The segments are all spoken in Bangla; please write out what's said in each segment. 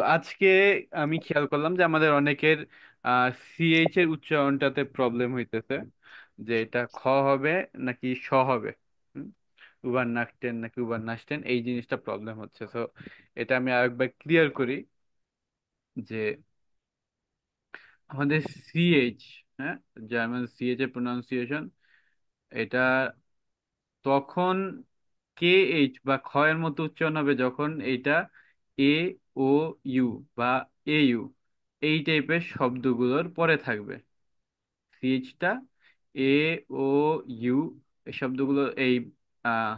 তো আজকে আমি খেয়াল করলাম যে আমাদের অনেকের সিএইচ এর উচ্চারণটাতে প্রবলেম হইতেছে, যে এটা খ হবে নাকি শ হবে। উবার নাকটেন নাকি উবার নাসটেন, এই জিনিসটা প্রবলেম হচ্ছে। তো এটা আমি আরেকবার ক্লিয়ার করি যে আমাদের সিএইচ, হ্যাঁ, জার্মান সিএইচ এর প্রোনাউন্সিয়েশন, এটা তখন কে এইচ বা খ এর মতো উচ্চারণ হবে যখন এটা এ ও ইউ বা এ ইউ এই টাইপের শব্দগুলোর পরে থাকবে। সিএইচটা এ ও ইউ এই শব্দগুলো, এই আহ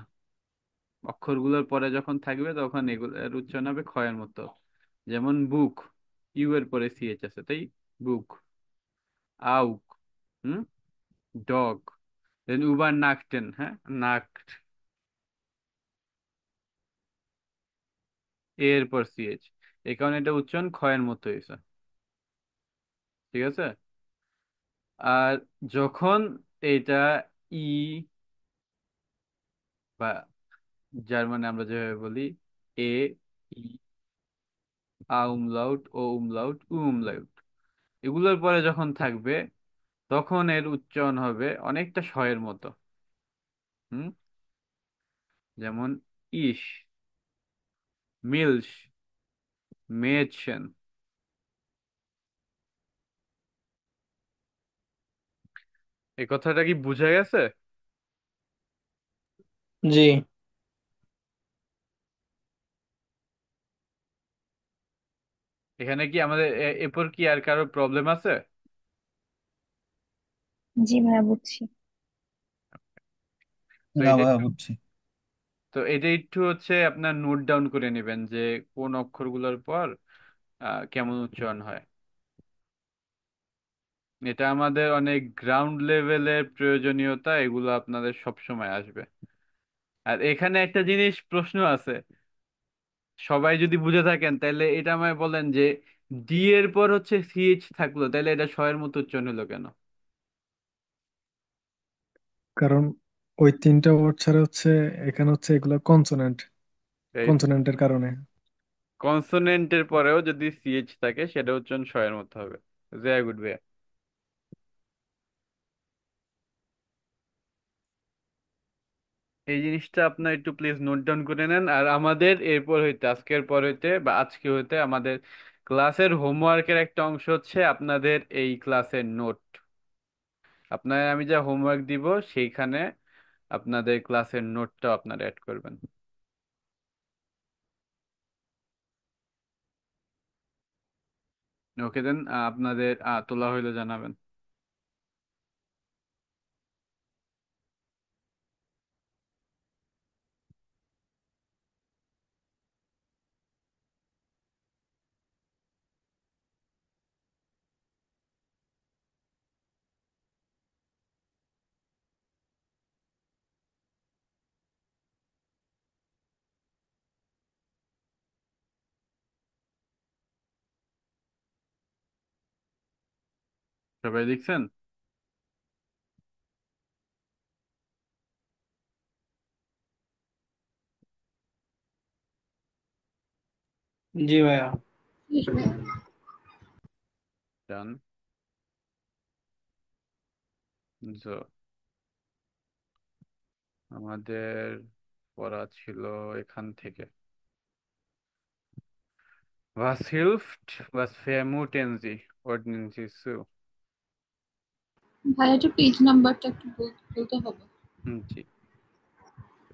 অক্ষরগুলোর পরে যখন থাকবে তখন এগুলোর উচ্চারণ হবে খ এর মতো। যেমন বুক, ইউ এর পরে সিএইচ আছে, তাই বুক। আউক, হুম, ডগ। দেন উবার নাকটেন, হ্যাঁ, নাক, এর পর সিএইচ, এই কারণে এটা উচ্চারণ ক্ষয়ের মতো হয়েছে। ঠিক আছে। আর যখন এটা ই বা জার্মানে আমরা যেভাবে বলি এ, ই, আ উমলাউট, ও উমলাউট, উ উমলাউট, এগুলোর পরে যখন থাকবে তখন এর উচ্চারণ হবে অনেকটা শয়ের মতো। হুম, যেমন ইস, মিলস, মেডসেন। এই কথাটা কি বোঝা গেছে? জি। এখানে কি আমাদের এরপর কি আর কারো প্রবলেম আছে? জি ভাইয়া, বুঝছি। তো না এটা ভাইয়া, বুঝছি। তো এটা একটু হচ্ছে আপনার নোট ডাউন করে নেবেন যে কোন অক্ষরগুলোর পর কেমন উচ্চারণ হয়। এটা আমাদের অনেক গ্রাউন্ড লেভেলের প্রয়োজনীয়তা, এগুলো আপনাদের সব সময় আসবে। আর এখানে একটা জিনিস প্রশ্ন আছে, সবাই যদি বুঝে থাকেন তাহলে এটা আমায় বলেন যে ডি এর পর হচ্ছে সিএইচ থাকলো, তাহলে এটা শ এর মতো উচ্চারণ হলো কেন? কারণ ওই তিনটা ওয়ার্ড ছাড়া হচ্ছে এখানে হচ্ছে এগুলো কনসোনেন্ট, এই তো, কনসোনেন্টের কারণে। কনসোনেন্টের পরেও যদি সিএইচ থাকে সেটা উচ্চারণ শ এর মতো হবে। Very good. এই জিনিসটা আপনার একটু প্লিজ নোট ডাউন করে নেন। আর আমাদের এরপর হইতে, আজকের পর হইতে বা আজকে হইতে আমাদের ক্লাসের হোমওয়ার্কের একটা অংশ হচ্ছে আপনাদের এই ক্লাসের নোট। আপনার আমি যা হোমওয়ার্ক দিব সেইখানে আপনাদের ক্লাসের নোটটাও আপনারা অ্যাড করবেন। ওকে দেন, আপনাদের তোলা হইলে জানাবেন। সবাই দেখছেন? জি ভাইয়া। ডান। আমাদের পড়া ছিল এখান থেকে, Was hilft, was vermuten Sie, ordnen Sie zu? ভাইয়া, একটু পেজ নাম্বারটা একটু বলতে হবে। জি,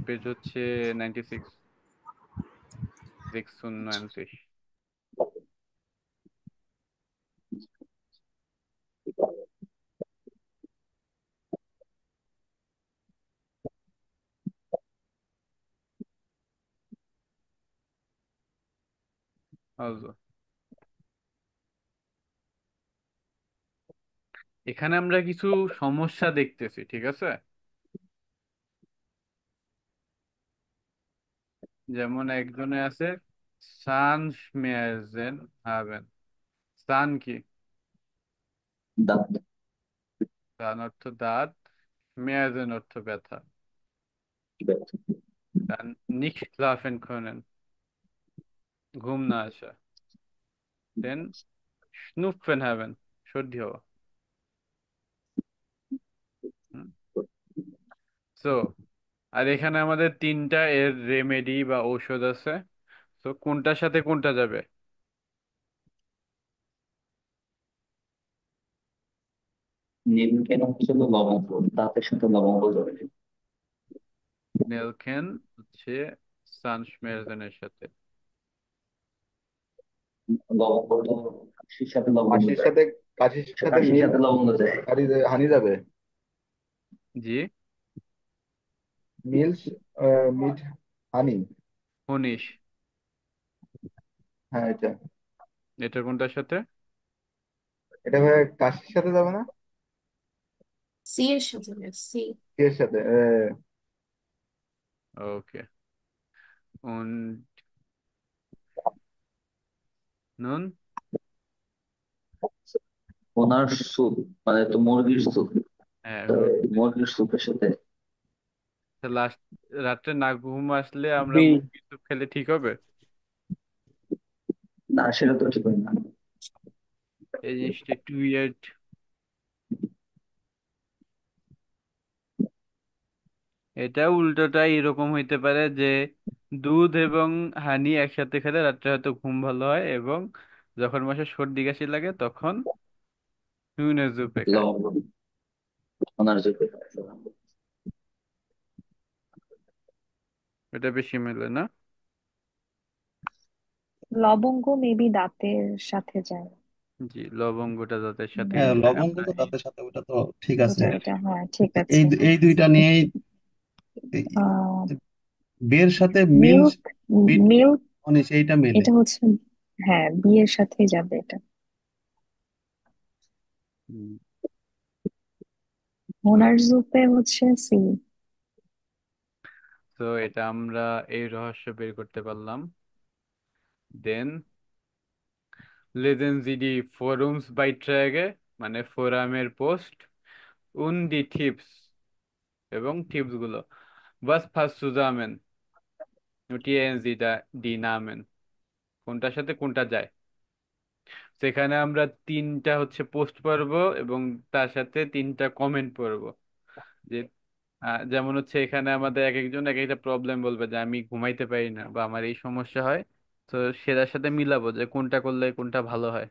পেজ হচ্ছে 96, 96। Also, এখানে আমরা কিছু সমস্যা দেখতেছি, ঠিক আছে? যেমন একজনে আছে সানশমেয়ারজেন হাবেন। সান কি? দাঁত। সান অর্থ দাঁত, মেয়ারজেন অর্থ ব্যথা। সান nicht schlafen können, ঘুম না আসা। দেন স্নুফেন হ্যাভেন, সর্দি হওয়া। সো আর এখানে আমাদের তিনটা এর রেমেডি বা ঔষধ আছে। তো কোনটার সাথে কোনটা যাবে? নিমকেন হচ্ছে তো লবঙ্গ, দাঁতের সাথে লবঙ্গ ধরে। নেলকেন হচ্ছে সানস্মেরজেনের সাথে। লবঙ্গ তো কাশির সাথে লবঙ্গ কাশির যায়। সাথে কাশির তো সাথে কাশির মিল সাথে লবঙ্গ যায়। হানি যাবে। জি। মিল্স, মিড, হানি। উনিশ। হ্যাঁ এটা। এটা কোনটার সাথে? এটা ভাই কাশির সাথে যাবে না? সি এর সাথে সি। কি এর সাথে ওকে। und nun? ওনার স্যুপ, মানে তো মুরগির স্যুপ। হ্যাঁ, তো মুরগির স্যুপের সাথে। লাস্ট রাত্রে না ঘুম আসলে আমরা বি, মুরগি স্যুপ খেলে ঠিক হবে? না সেটা তো ঠিক হয় না। এই জিনিসটা একটু উইয়ার্ড। এটা উল্টোটা এরকম হইতে পারে যে দুধ এবং হানি একসাথে খেলে রাত্রে হয়তো ঘুম ভালো হয়, এবং যখন মাসে সর্দি কাশি লাগে তখন নুনের জুপে খায়। লবঙ্গ, ওনার স্যুপে। এটা বেশি মেলে না? লবঙ্গ মেবি দাঁতের সাথে যায়। জি, লবঙ্গটা দাঁতের সাথে হ্যাঁ, যায়। লবঙ্গ আমরা তো দাঁতের সাথে, ওটা তো ঠিক আছে। এটা হ্যাঁ ঠিক এই আছে। এই দুইটা নিয়েই এই- আহ বের সাথে মিল, মিল্ক, বিট, মিল্ক, অনিশ এইটা মেলে। এটা হচ্ছে হ্যাঁ বিয়ের সাথেই যাবে এটা। ওনার জুপে হচ্ছে সি। তো এটা আমরা এই রহস্য বের করতে পারলাম। দেন lesen Sie die Forumsbeiträge, মানে ফোরামের পোস্ট, und die Tipps, এবং টিপস গুলো। Was passt zusammen? Notieren Sie die Namen. কোনটার সাথে কোনটা যায়? সেখানে আমরা তিনটা হচ্ছে পোস্ট পড়ব এবং তার সাথে তিনটা কমেন্ট পড়ব। যে যেমন হচ্ছে এখানে আমাদের এক একজন এক একটা প্রবলেম বলবে, যে আমি ঘুমাইতে পারি না বা আমার এই সমস্যা হয়। তো সেটার সাথে মিলাবো যে কোনটা করলে কোনটা ভালো হয়।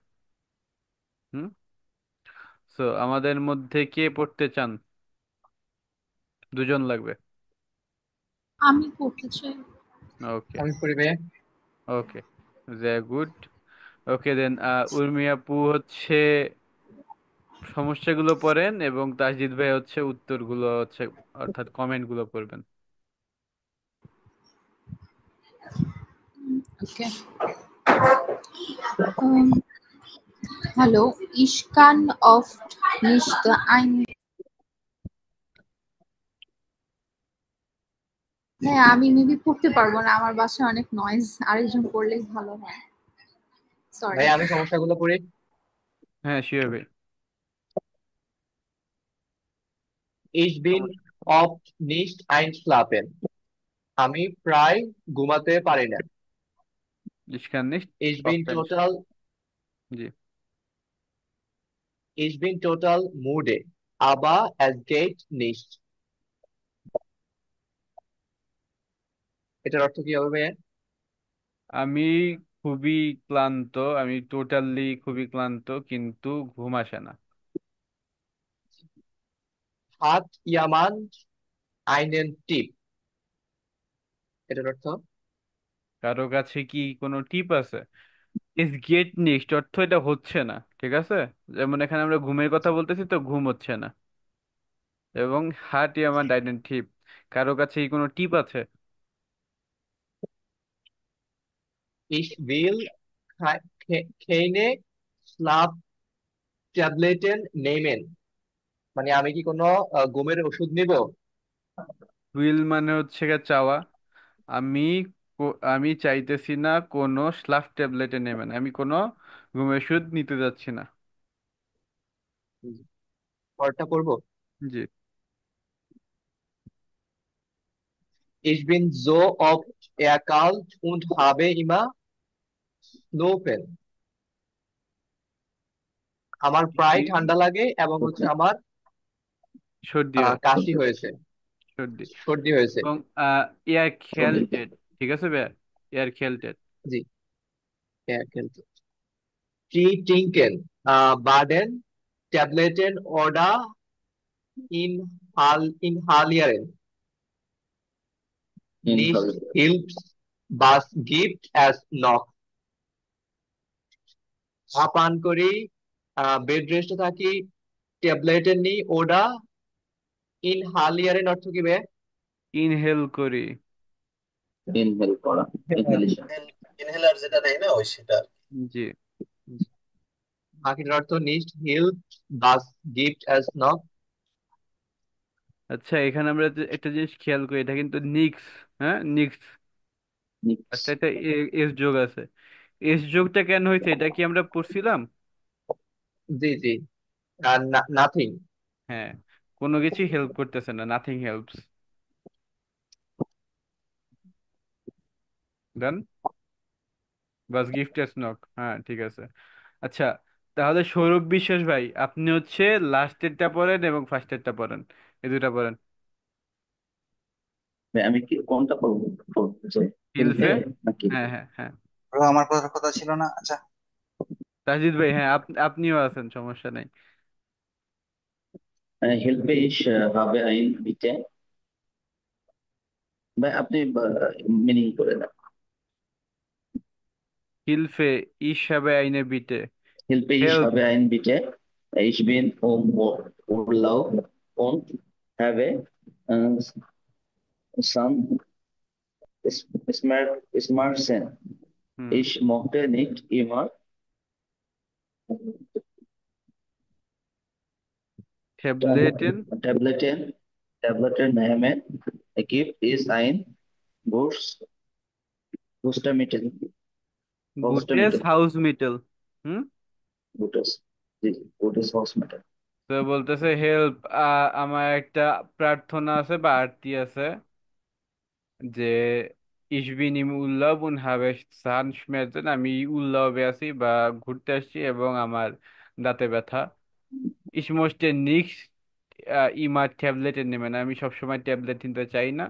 হুম। সো আমাদের মধ্যে কে পড়তে চান? দুজন লাগবে। আমি পড়তে চাই। ওকে। আমি পড়ি ভাইয়া। ওকে, ভেরি গুড। ওকে দেন উর্মি আপু হচ্ছে সমস্যাগুলো পড়েন এবং তাসজিদ ভাই হচ্ছে উত্তরগুলো হচ্ছে, অর্থাৎ কমেন্টগুলো পড়বেন। ওকে। হ্যালো, ইশকান অফ nicht ein। হ্যাঁ আমি মেবি পড়তে পারবো না, আমার বাসায় অনেক নয়েজ, আরেকজন পড়লেই ভালো হয়। সরি। ভাই আমি সমস্যাগুলো পড়ি। হ্যাঁ, শিওর ভাই। Ich bin oft nicht einschlafen. আমি প্রায় ঘুমাতে পারি না। Ich kann nicht Ich bin oft einschlafen. total জি। Ich bin total müde, aber es geht nicht. এটার অর্থ কি হবে ভাইয়া? আমি খুবই ক্লান্ত, আমি টোটালি খুবই ক্লান্ত, কিন্তু ঘুম আসে না। Hat jemand einen Tipp? এটার অর্থ? কারো কাছে কি কোনো টিপ আছে? ইস গেট নেক্সট অর্থ এটা হচ্ছে না, ঠিক আছে। যেমন এখানে আমরা ঘুমের কথা বলতেছি, তো ঘুম হচ্ছে না। এবং হার্ট আমার ডাইডেন্ট টিপ, কারো কাছে কি কোনো টিপ আছে? Ich will keine Schlaftabletten nehmen. মানে আমি কি কোনো ঘুমের ওষুধ নিব? উইল মানে হচ্ছে গিয়ে চাওয়া। আমি আমি চাইতেছি না কোনো স্লাফ ট্যাবলেটে নেবেন, আমি কোনো ঘুমের ওষুধ নিতে যাচ্ছি না। পরটা পড়বো। জি। Ich bin so oft erkalt und habe immer Schnupfen. আমার প্রায় ঠান্ডা লাগে এবং হচ্ছে আমার সর্দি হয়। কাশি হয়েছে, সর্দি সর্দি হয়েছে। এবং এয়ার সর্দি খেলটেড, ঠিক আছে ভাইয়া, এয়ার খেলটেড। জি, হ্যাঁ, কিন্তু ট্রি ট্রিঙ্কেন বার্ডেন ট্যাবলেটেন অর্ডার ইনহালিয়ারেন nicht ইনহেল hilft was gibt es noch। চা পান করি, বেড রেস্টে থাকি, ট্যাবলেটের নিই, ওডা ইনহালিয়ারেন অর্থ কি বে? ইনহেল করি। ইনহেল করা, ইনহেলেশন। ইনহেলার যেটা নেই না ওই সেটা। জি। বাকিটার অর্থ নিস্ট হিল্প বাস গিফট অ্যাজ নক। আচ্ছা, এখানে আমরা একটা জিনিস খেয়াল করি, এটা কিন্তু নিক্স। হ্যাঁ, নিক্স। নিক্স। আচ্ছা, একটা এস যোগ আছে। এস যোগটা কেন হয়েছে, এটা কি আমরা পড়ছিলাম? জি জি, আর নাথিং। হ্যাঁ, কোনো কিছুই হেল্প করতেছে না, নাথিং হেল্পস। ডান। বাস গিফট এস নক, হ্যাঁ ঠিক আছে। আচ্ছা, তাহলে সৌরভ বিশ্বাস ভাই, আপনি হচ্ছে লাস্টেরটা পড়েন এবং ফার্স্টেরটা পড়েন, এই দুটা পড়েন। আমি কি কোনটা পড়বো যে হেলথে হিলফে। নাকি? হ্যাঁ হ্যাঁ হ্যাঁ। ব্রো আমার কথা কথা ছিল না, আচ্ছা। তাজদিদ ভাই, হ্যাঁ আপনিও আছেন, সমস্যা নেই। হেল্পে ইস হবে আইন বিতে, ভাই আপনি মিনিং করে দেন। হিলফে ইস habe eine Bitte. Hilfe, ich help. habe ein Bitte. Ich bin Urlaub und habe äh, some Schmerzen. হুম। Ich mochte nicht immer ট্যাবলেটেন। Tabletten, Tabletten nehmen. Gibt es ein Bus, Bustermittel, গুটেস Bustermittel, হাউস মিটল। হুম। Gutes, Gutes Hausmittel. তো বলতেছে হেল্প, আমার একটা প্রার্থনা আছে বা আরতি আছে, যে ইসবিন ইম উল্লাহ উন হাবে সান schmerzen, আমি উল্লাহে আছি বা ঘুরতে আসছি এবং আমার দাঁতে ব্যথা। Ich möchte nicht immer tablet নেবেন, আমি সবসময় ট্যাবলেট নিতে চাই না।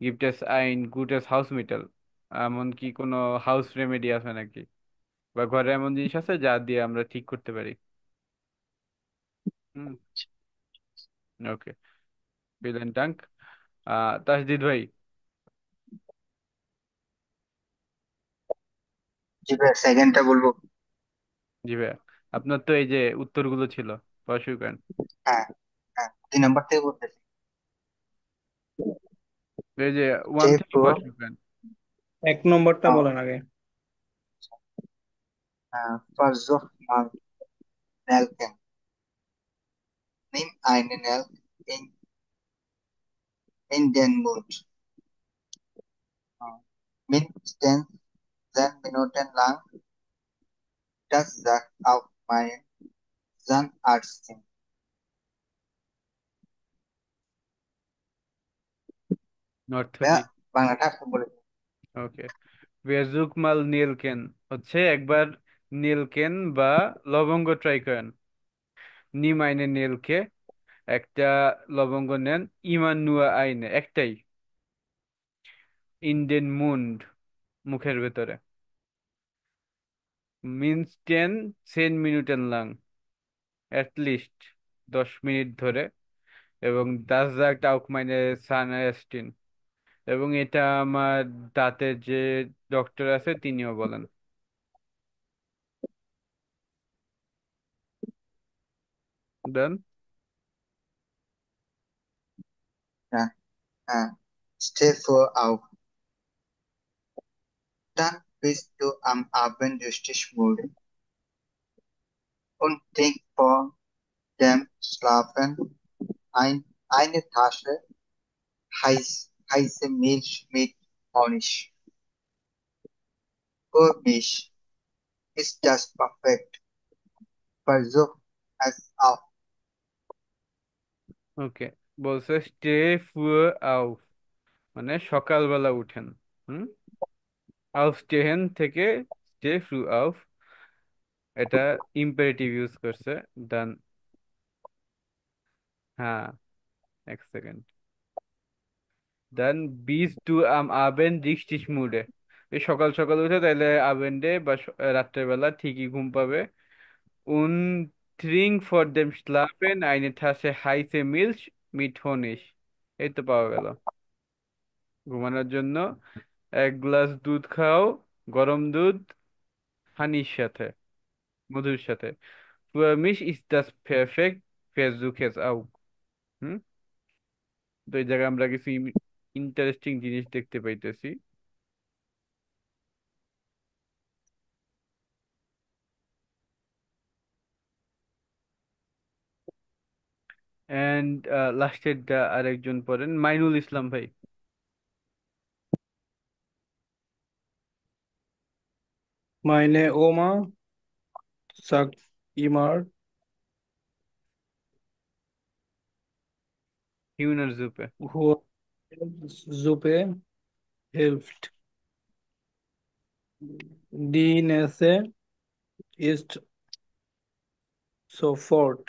Gibt es ein gutes Hausmittel? এমন কি কোনো হাউস রেমেডি আছে নাকি, বা ঘরে এমন জিনিস আছে যা দিয়ে আমরা ঠিক করতে পারি? হুম। ওকে, ভিলেন টাঙ্ক। তাসদিদ ভাই। জি ভাই, সেকেন্ডটা বলবো। জি ভাইয়া, আপনার তো এই যে উত্তরগুলো ছিল, পড়া শুরু করেন। হ্যাঁ, হ্যাঁ, 2 নাম্বার থেকে বলতেছি। এই যে ওয়ান স্টে থেকে ফোর, পড়া শুরু করেন। 1 নম্বরটা বলেন আগে। versuch mal melken. Nimm eine Nelke in den Mund. Mindestens 10 Minuten lang. Das sagt auch meine Zahnärztin. অর্থ ভাইয়া, কি? বাংলাটা আপনি বলে দিন। ওকে। বেজুকমাল নীলকেন হচ্ছে একবার নীলকেন বা লবঙ্গ ট্রাই করেন। নিম আইনে নীলকে, একটা লবঙ্গ নেন। ইমান নুয়া আইনে, একটাই। ইন্ডেন মুন্ড, মুখের ভেতরে। মিনস্টেন 10 মিনিটেন লাং, অ্যাটলিস্ট 10 মিনিট ধরে। এবং দাস জাগট আউক মাইনে সানস্টিন, এবং এটা আমার দাঁতের যে ডক্টর আছে তিনিও বলেন। দেন। হ্যাঁ, হ্যাঁ। Steh vor auf. Dann bist du am Abend richtig müde und trink vor dem Schlafen eine Tasse heiße Milch mit Honig. Für mich ist das perfekt. Versuch es auch. ওকে, বলছে স্টে ফুয়ে আউফ, মানে সকালবেলা উঠেন। হুম। আউফ স্টেহেন থেকে স্টে ফ্রু আউফ, এটা ইম্পারেটিভ ইউজ করছে। দেন হ্যাঁ, এক সেকেন্ড। দেন বিস টু আম আবেন রিচটিস মুডে, এই সকাল সকাল উঠে তাইলে আবেন্ডে বা রাত্রের বেলা ঠিকই ঘুম পাবে। উন ট্রিং ফর দেম স্লাফেন আইনে ঠাসে হাইসে মিলস মিট হনিস। এই তো পাওয়া গেল। ঘুমানোর জন্য এক গ্লাস দুধ খাও, গরম দুধ, হানির সাথে, মধুর সাথে। Für mich ist das perfekt, versuch es auch. হুম, তো এই জায়গায় আমরা কিছু ইন্টারেস্টিং জিনিস দেখতে পাইতেছি। অ্যান্ড লাস্টেরটা আরেকজন পড়েন, মাইনুল ইসলাম ভাই। Meine Oma sagt immer, হিউনার জুপে। Suppe hilft. Die Nässe ist sofort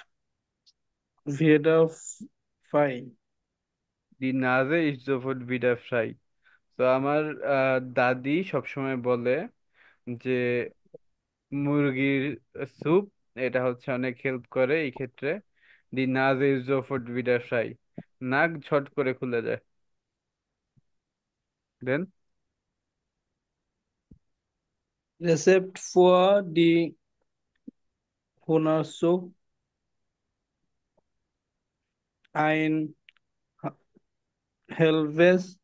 wieder frei. দি নাজে ইসজোফুট বিডা ফ্রাই। তো আমার দাদি সবসময় বলে যে মুরগির স্যুপ এটা হচ্ছে অনেক হেল্প করে এই ক্ষেত্রে। দি নাজে ইসজোফুট বিডা ফ্রাই, নাক ঝট করে খুলে যায়। দেন Rezept für die Hühnersuppe: ein halbes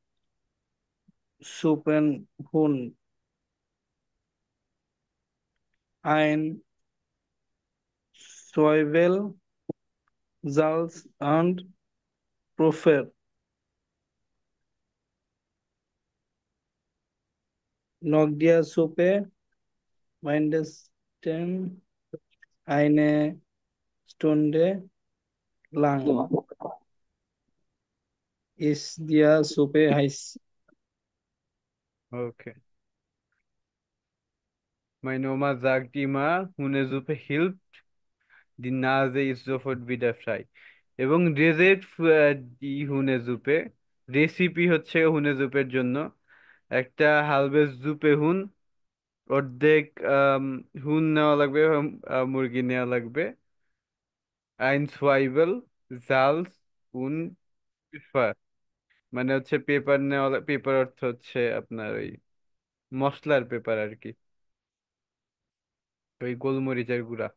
Suppenhuhn, ein Zwiebel, Salz und Pfeffer. Nach der Suppe mindestens eine Stunde lang ist die Suppe heiß. ওকে, meine Oma sagt immer, Hundesuppe hilft, die Nase ist sofort wieder frei। এবং রেজেট দি হুনে জুপে, রেসিপি হচ্ছে হুনে জুপের জন্য একটা হালবেস জুপে হুন, অর্ধেক হুন নেওয়া লাগবে, মুরগি নেওয়া লাগবে। আইন সোয়াইবেল, জালস, উন পেপার, মানে হচ্ছে পেপার নেওয়া, পেপার অর্থ হচ্ছে আপনার ওই মশলার পেপার আর কি, ওই গোলমরিচের গুঁড়া।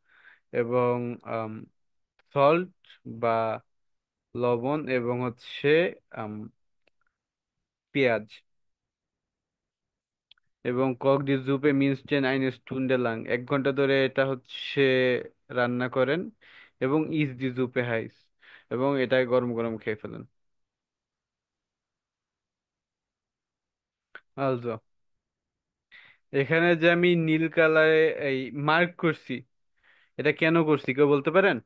এবং সল্ট বা লবণ, এবং হচ্ছে আম, পেঁয়াজ। এবং কক ডি জুপে মিনস্টেন আইন স্টুন্ডে লাং, 1 ঘন্টা ধরে এটা হচ্ছে রান্না করেন। এবং ইস দি জুপে হাইস, এবং এটা গরম গরম খেয়ে ফেলেন। আলজো, এখানে যে আমি নীল কালারে এই মার্ক করছি, এটা কেন করছি কেউ বলতে পারেন?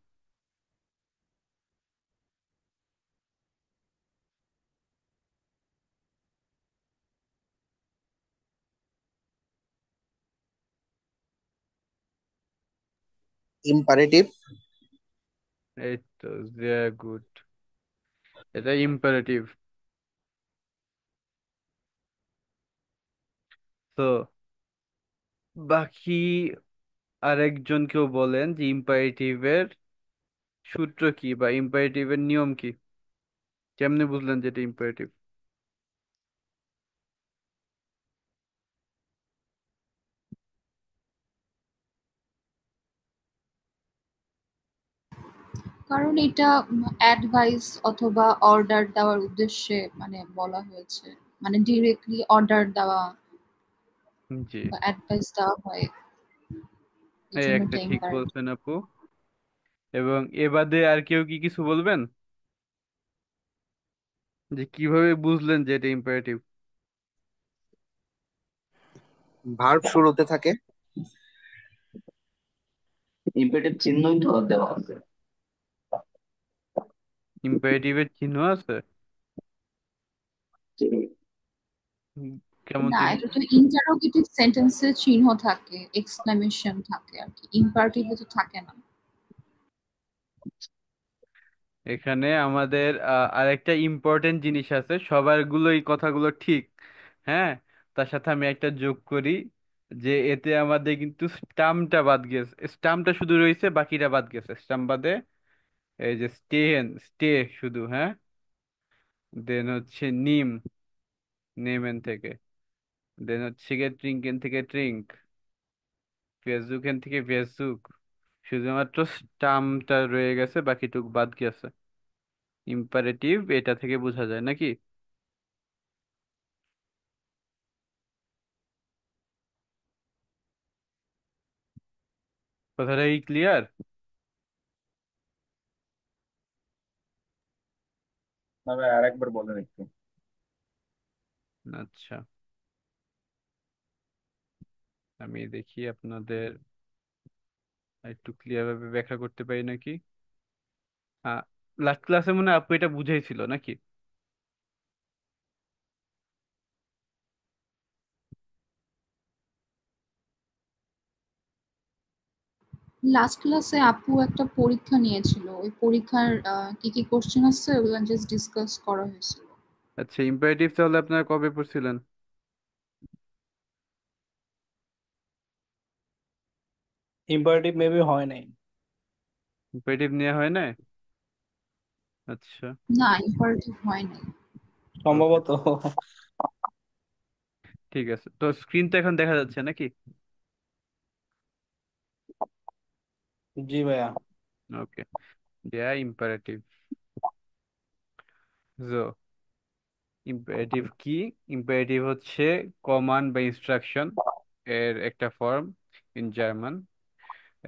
ইম্পারেটিভ। এই তো, গুড, এটা ইম্পারেটিভ। তো বাকি আরেকজন কেউ বলেন যে ইম্পারেটিভের সূত্র কি বা ইম্পারেটিভের নিয়ম কি, কেমনে বুঝলেন যেটা ইম্পারেটিভ? কারণ এটা অ্যাডভাইস অথবা অর্ডার দেওয়ার উদ্দেশ্যে মানে বলা হয়েছে, মানে ডিরেক্টলি অর্ডার দেওয়া জি, বা অ্যাডভাইস দেওয়া হয়, এই এই জন্য একটা এটা ঠিক ইম্পারেটিভ। বলছেন আপু। এবং এ বাদে আর কেউ কি কিছু বলবেন, যে কিভাবে বুঝলেন যে এটা ইম্পারেটিভ? ভার্ব শুরুতে থাকে। ইম্পেরেটিভ চিহ্নই তো দেওয়া আছে। ইম্পারেটিভের চিহ্ন আছে? যে কেমন না, চিহ্ন? এটা তো ইন্টারোগেটিভ সেন্টেন্সে চিহ্ন থাকে, এক্সক্লামেশন থাকে আর কি, ইম্পারেটিভে তো থাকে না। এখানে আমাদের আরেকটা ইম্পর্টেন্ট জিনিস আছে, সবার গুলোই কথাগুলো ঠিক, হ্যাঁ, তার সাথে আমি একটা যোগ করি, যে এতে আমাদের কিন্তু স্টাম্পটা বাদ গেছে, স্টাম্পটা শুধু রয়েছে, বাকিটা বাদ গেছে স্টাম্প বাদে। এই যে স্টে শুধু, হ্যাঁ, দেন হচ্ছে নিম, নেমেন থেকে, দেন হচ্ছে গিয়ে ট্রিঙ্কেন থেকে ট্রিঙ্ক, ফেসবুকেন থেকে ফেসবুক, শুধুমাত্র স্টাম্পটা রয়ে গেছে, বাকিটুক বাদ গেছে। ইম্পারেটিভ এটা থেকে বোঝা যায় নাকি? কথাটা কি ক্লিয়ার? না ভাই, আরেকবার বলেন একটু। আচ্ছা, আমি দেখি আপনাদের একটু ক্লিয়ার ভাবে ব্যাখ্যা করতে পারি নাকি। লাস্ট ক্লাসে মনে হয় আপু এটা বুঝাইছিল নাকি? লাস্ট ক্লাসে আপু একটা পরীক্ষা নিয়েছিল, ওই পরীক্ষার কি কি কোশ্চেন আছে ওগুলো জাস্ট ডিসকাস করা হয়েছিল। আচ্ছা, ইম্পারেটিভ তাহলে আপনারা কবে পড়ছিলেন? ইম্পারেটিভ মেবি হয় নাই। ইম্পারেটিভ নেওয়া হয় না? আচ্ছা, না, ইম্পারেটিভ হয় নাই। ওকে, সম্ভবত। ঠিক আছে, তো স্ক্রিন তো এখন দেখা যাচ্ছে নাকি? জি ভাইয়া। ওকে, দেয়া ইম্পারেটিভ। তো ইম্পারেটিভ কি? ইম্পারেটিভ হচ্ছে কমান্ড বা ইনস্ট্রাকশন এর একটা ফর্ম ইন জার্মান।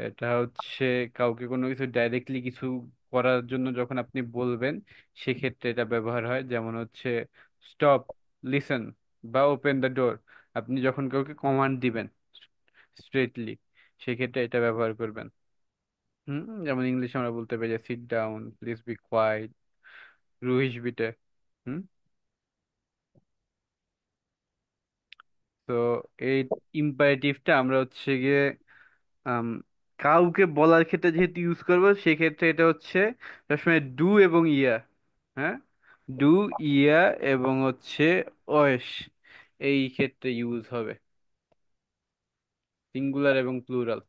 এটা হচ্ছে কাউকে কোনো কিছু ডাইরেক্টলি কিছু করার জন্য যখন আপনি বলবেন, সেক্ষেত্রে এটা ব্যবহার হয়। যেমন হচ্ছে স্টপ, লিসেন বা ওপেন দ্য ডোর। আপনি যখন কাউকে কমান্ড দিবেন স্ট্রেটলি, সেক্ষেত্রে এটা ব্যবহার করবেন। যেমন ইংলিশে আমরা বলতে পারি যে sit down, please be quiet, রুহিস বিটে। হুম। তো এই ইম্পারেটিভটা আমরা হচ্ছে গিয়ে আম, কাউকে বলার ক্ষেত্রে যেহেতু ইউজ করবো, সেক্ষেত্রে এটা হচ্ছে সবসময় ডু এবং ইয়া, হ্যাঁ, ডু, ইয়া এবং হচ্ছে ওয়েস, এই ক্ষেত্রে ইউজ হবে, সিঙ্গুলার এবং প্লুরাল।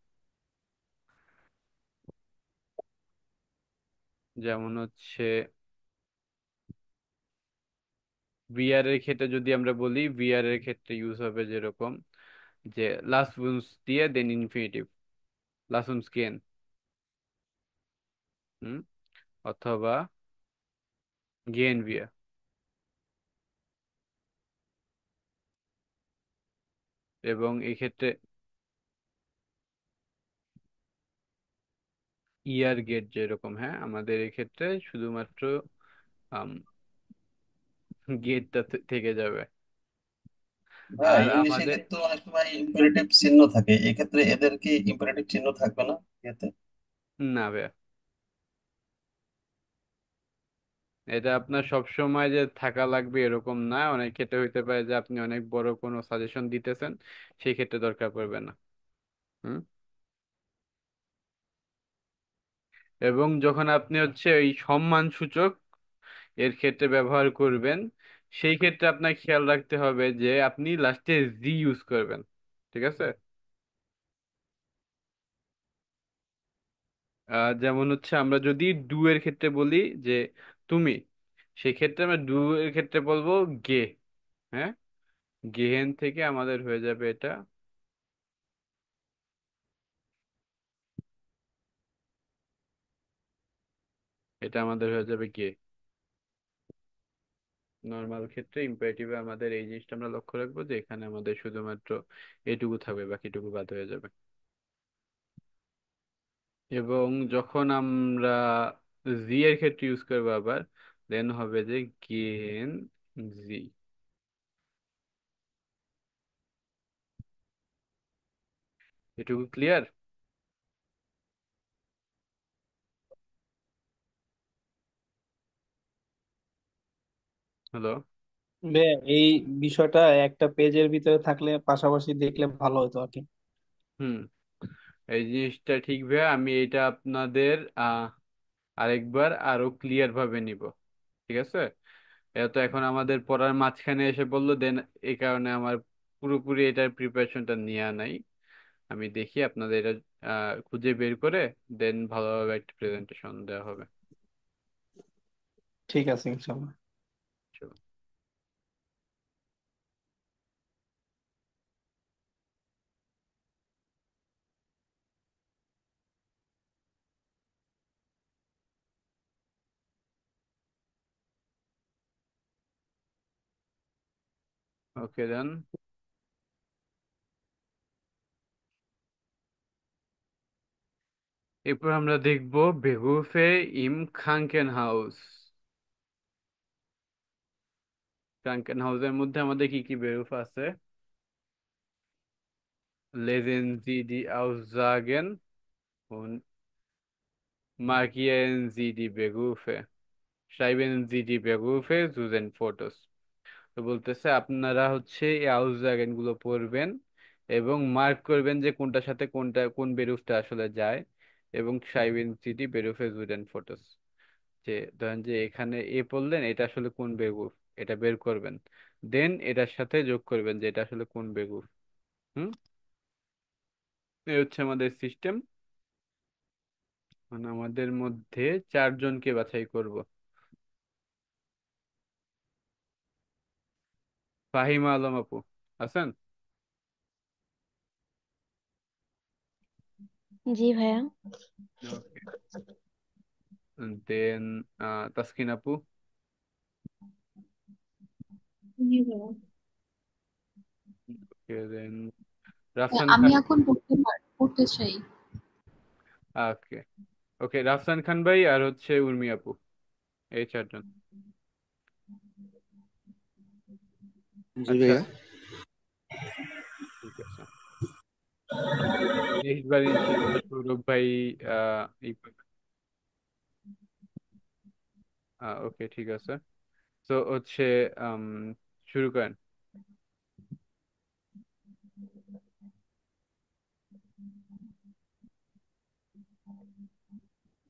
যেমন হচ্ছে বিয়ার এর ক্ষেত্রে যদি আমরা বলি, বিয়ার এর ক্ষেত্রে ইউজ হবে যেরকম, যে লাস্ট উন্স দিয়ে দেন ইনফিনিটিভ, লাস্ট উন্স গেন, হুম, অথবা গেন বিয়া। এবং এই ক্ষেত্রে ইয়ার গেট যেরকম, হ্যাঁ, আমাদের এক্ষেত্রে শুধুমাত্র গেটটা থেকে যাবে। ভাই, আর ইংলিশে আমাদের কিন্তু অনেক সময় ইম্পারেটিভ চিহ্ন থাকে, এক্ষেত্রে এদের কি ইম্পারেটিভ চিহ্ন থাকবে না এতে? না ভাইয়া, এটা আপনার সব সময় যে থাকা লাগবে এরকম না, অনেক ক্ষেত্রে হইতে পারে যে আপনি অনেক বড় কোনো সাজেশন দিতেছেন, সেই ক্ষেত্রে দরকার পড়বে না। হুম। এবং যখন আপনি হচ্ছে এই সম্মান সূচক এর ক্ষেত্রে ব্যবহার করবেন, সেই ক্ষেত্রে আপনার খেয়াল রাখতে হবে যে আপনি লাস্টে জি ইউজ করবেন, ঠিক আছে? যেমন হচ্ছে আমরা যদি ডু এর ক্ষেত্রে বলি যে তুমি, সেক্ষেত্রে আমরা ডু এর ক্ষেত্রে বলবো গে, হ্যাঁ, গেহেন থেকে আমাদের হয়ে যাবে এটা, এটা আমাদের হয়ে যাবে গে। নর্মাল ক্ষেত্রে ইম্পারেটিভে আমাদের এই জিনিসটা আমরা লক্ষ্য রাখবো যে এখানে আমাদের শুধুমাত্র এটুকু থাকবে, বাকিটুকু বাদ হয়ে যাবে। এবং যখন আমরা জি এর ক্ষেত্রে ইউজ করবো আবার, দেন হবে যে গেন জি। এটুকু ক্লিয়ার? হ্যালো? ভাইয়া এই বিষয়টা একটা পেজের ভিতরে থাকলে পাশাপাশি দেখলে ভালো হতো আর কি। হুম, এই জিনিসটা ঠিক ভাইয়া, আমি এটা আপনাদের আরেকবার আরো ক্লিয়ার ভাবে নিব। ঠিক আছে, এটা তো এখন আমাদের পড়ার মাঝখানে এসে বললো, দেন এই কারণে আমার পুরোপুরি এটার প্রিপারেশনটা নেওয়া নাই। আমি দেখি আপনাদের এটা খুঁজে বের করে দেন ভালোভাবে একটা প্রেজেন্টেশন দেওয়া হবে। ঠিক আছে ইনশাল্লাহ। ওকে দেন, এরপর আমরা দেখব বেহুফে ইম খাঙ্কেন হাউস। খাঙ্কেন হাউসের মধ্যে আমাদের কি কি বেহুফ আছে? Lesen Sie die Aussagen und markieren Sie die Berufe. Schreiben Sie die Berufe zu den Fotos. তো বলতেছে আপনারা হচ্ছে এই আউসজাগেন গুলো পড়বেন এবং মার্ক করবেন যে কোনটার সাথে কোনটা কোন বেরুফটা আসলে যায়, এবং সাইবেন সিটি বেরুফে জুডেন ফটোস, যে ধরেন যে এখানে এ পড়লেন, এটা আসলে কোন বেরুফ, এটা বের করবেন, দেন এটার সাথে যোগ করবেন যে এটা আসলে কোন বেরুফ। হুম, এই হচ্ছে আমাদের সিস্টেম। মানে আমাদের মধ্যে চারজনকে বাছাই করব। ফাহিমা আলম আপু আছেন? জি ভাইয়া। ওকে, দেন তাসকিন আপু, জি ভাইয়া। দেন রাফসান আমি খান। এখন পড়তে চাই। ওকে, ওকে, রাফসান খান ভাই আর হচ্ছে উর্মি আপু, এই চারজন। জি আচ্ছা, ভাইয়া। ঠিক আছে। নেক্সট বার ইনশাআল্লাহ সৌরভ ভাই এই ওকে, ঠিক আছে। তো হচ্ছে আম, শুরু করেন।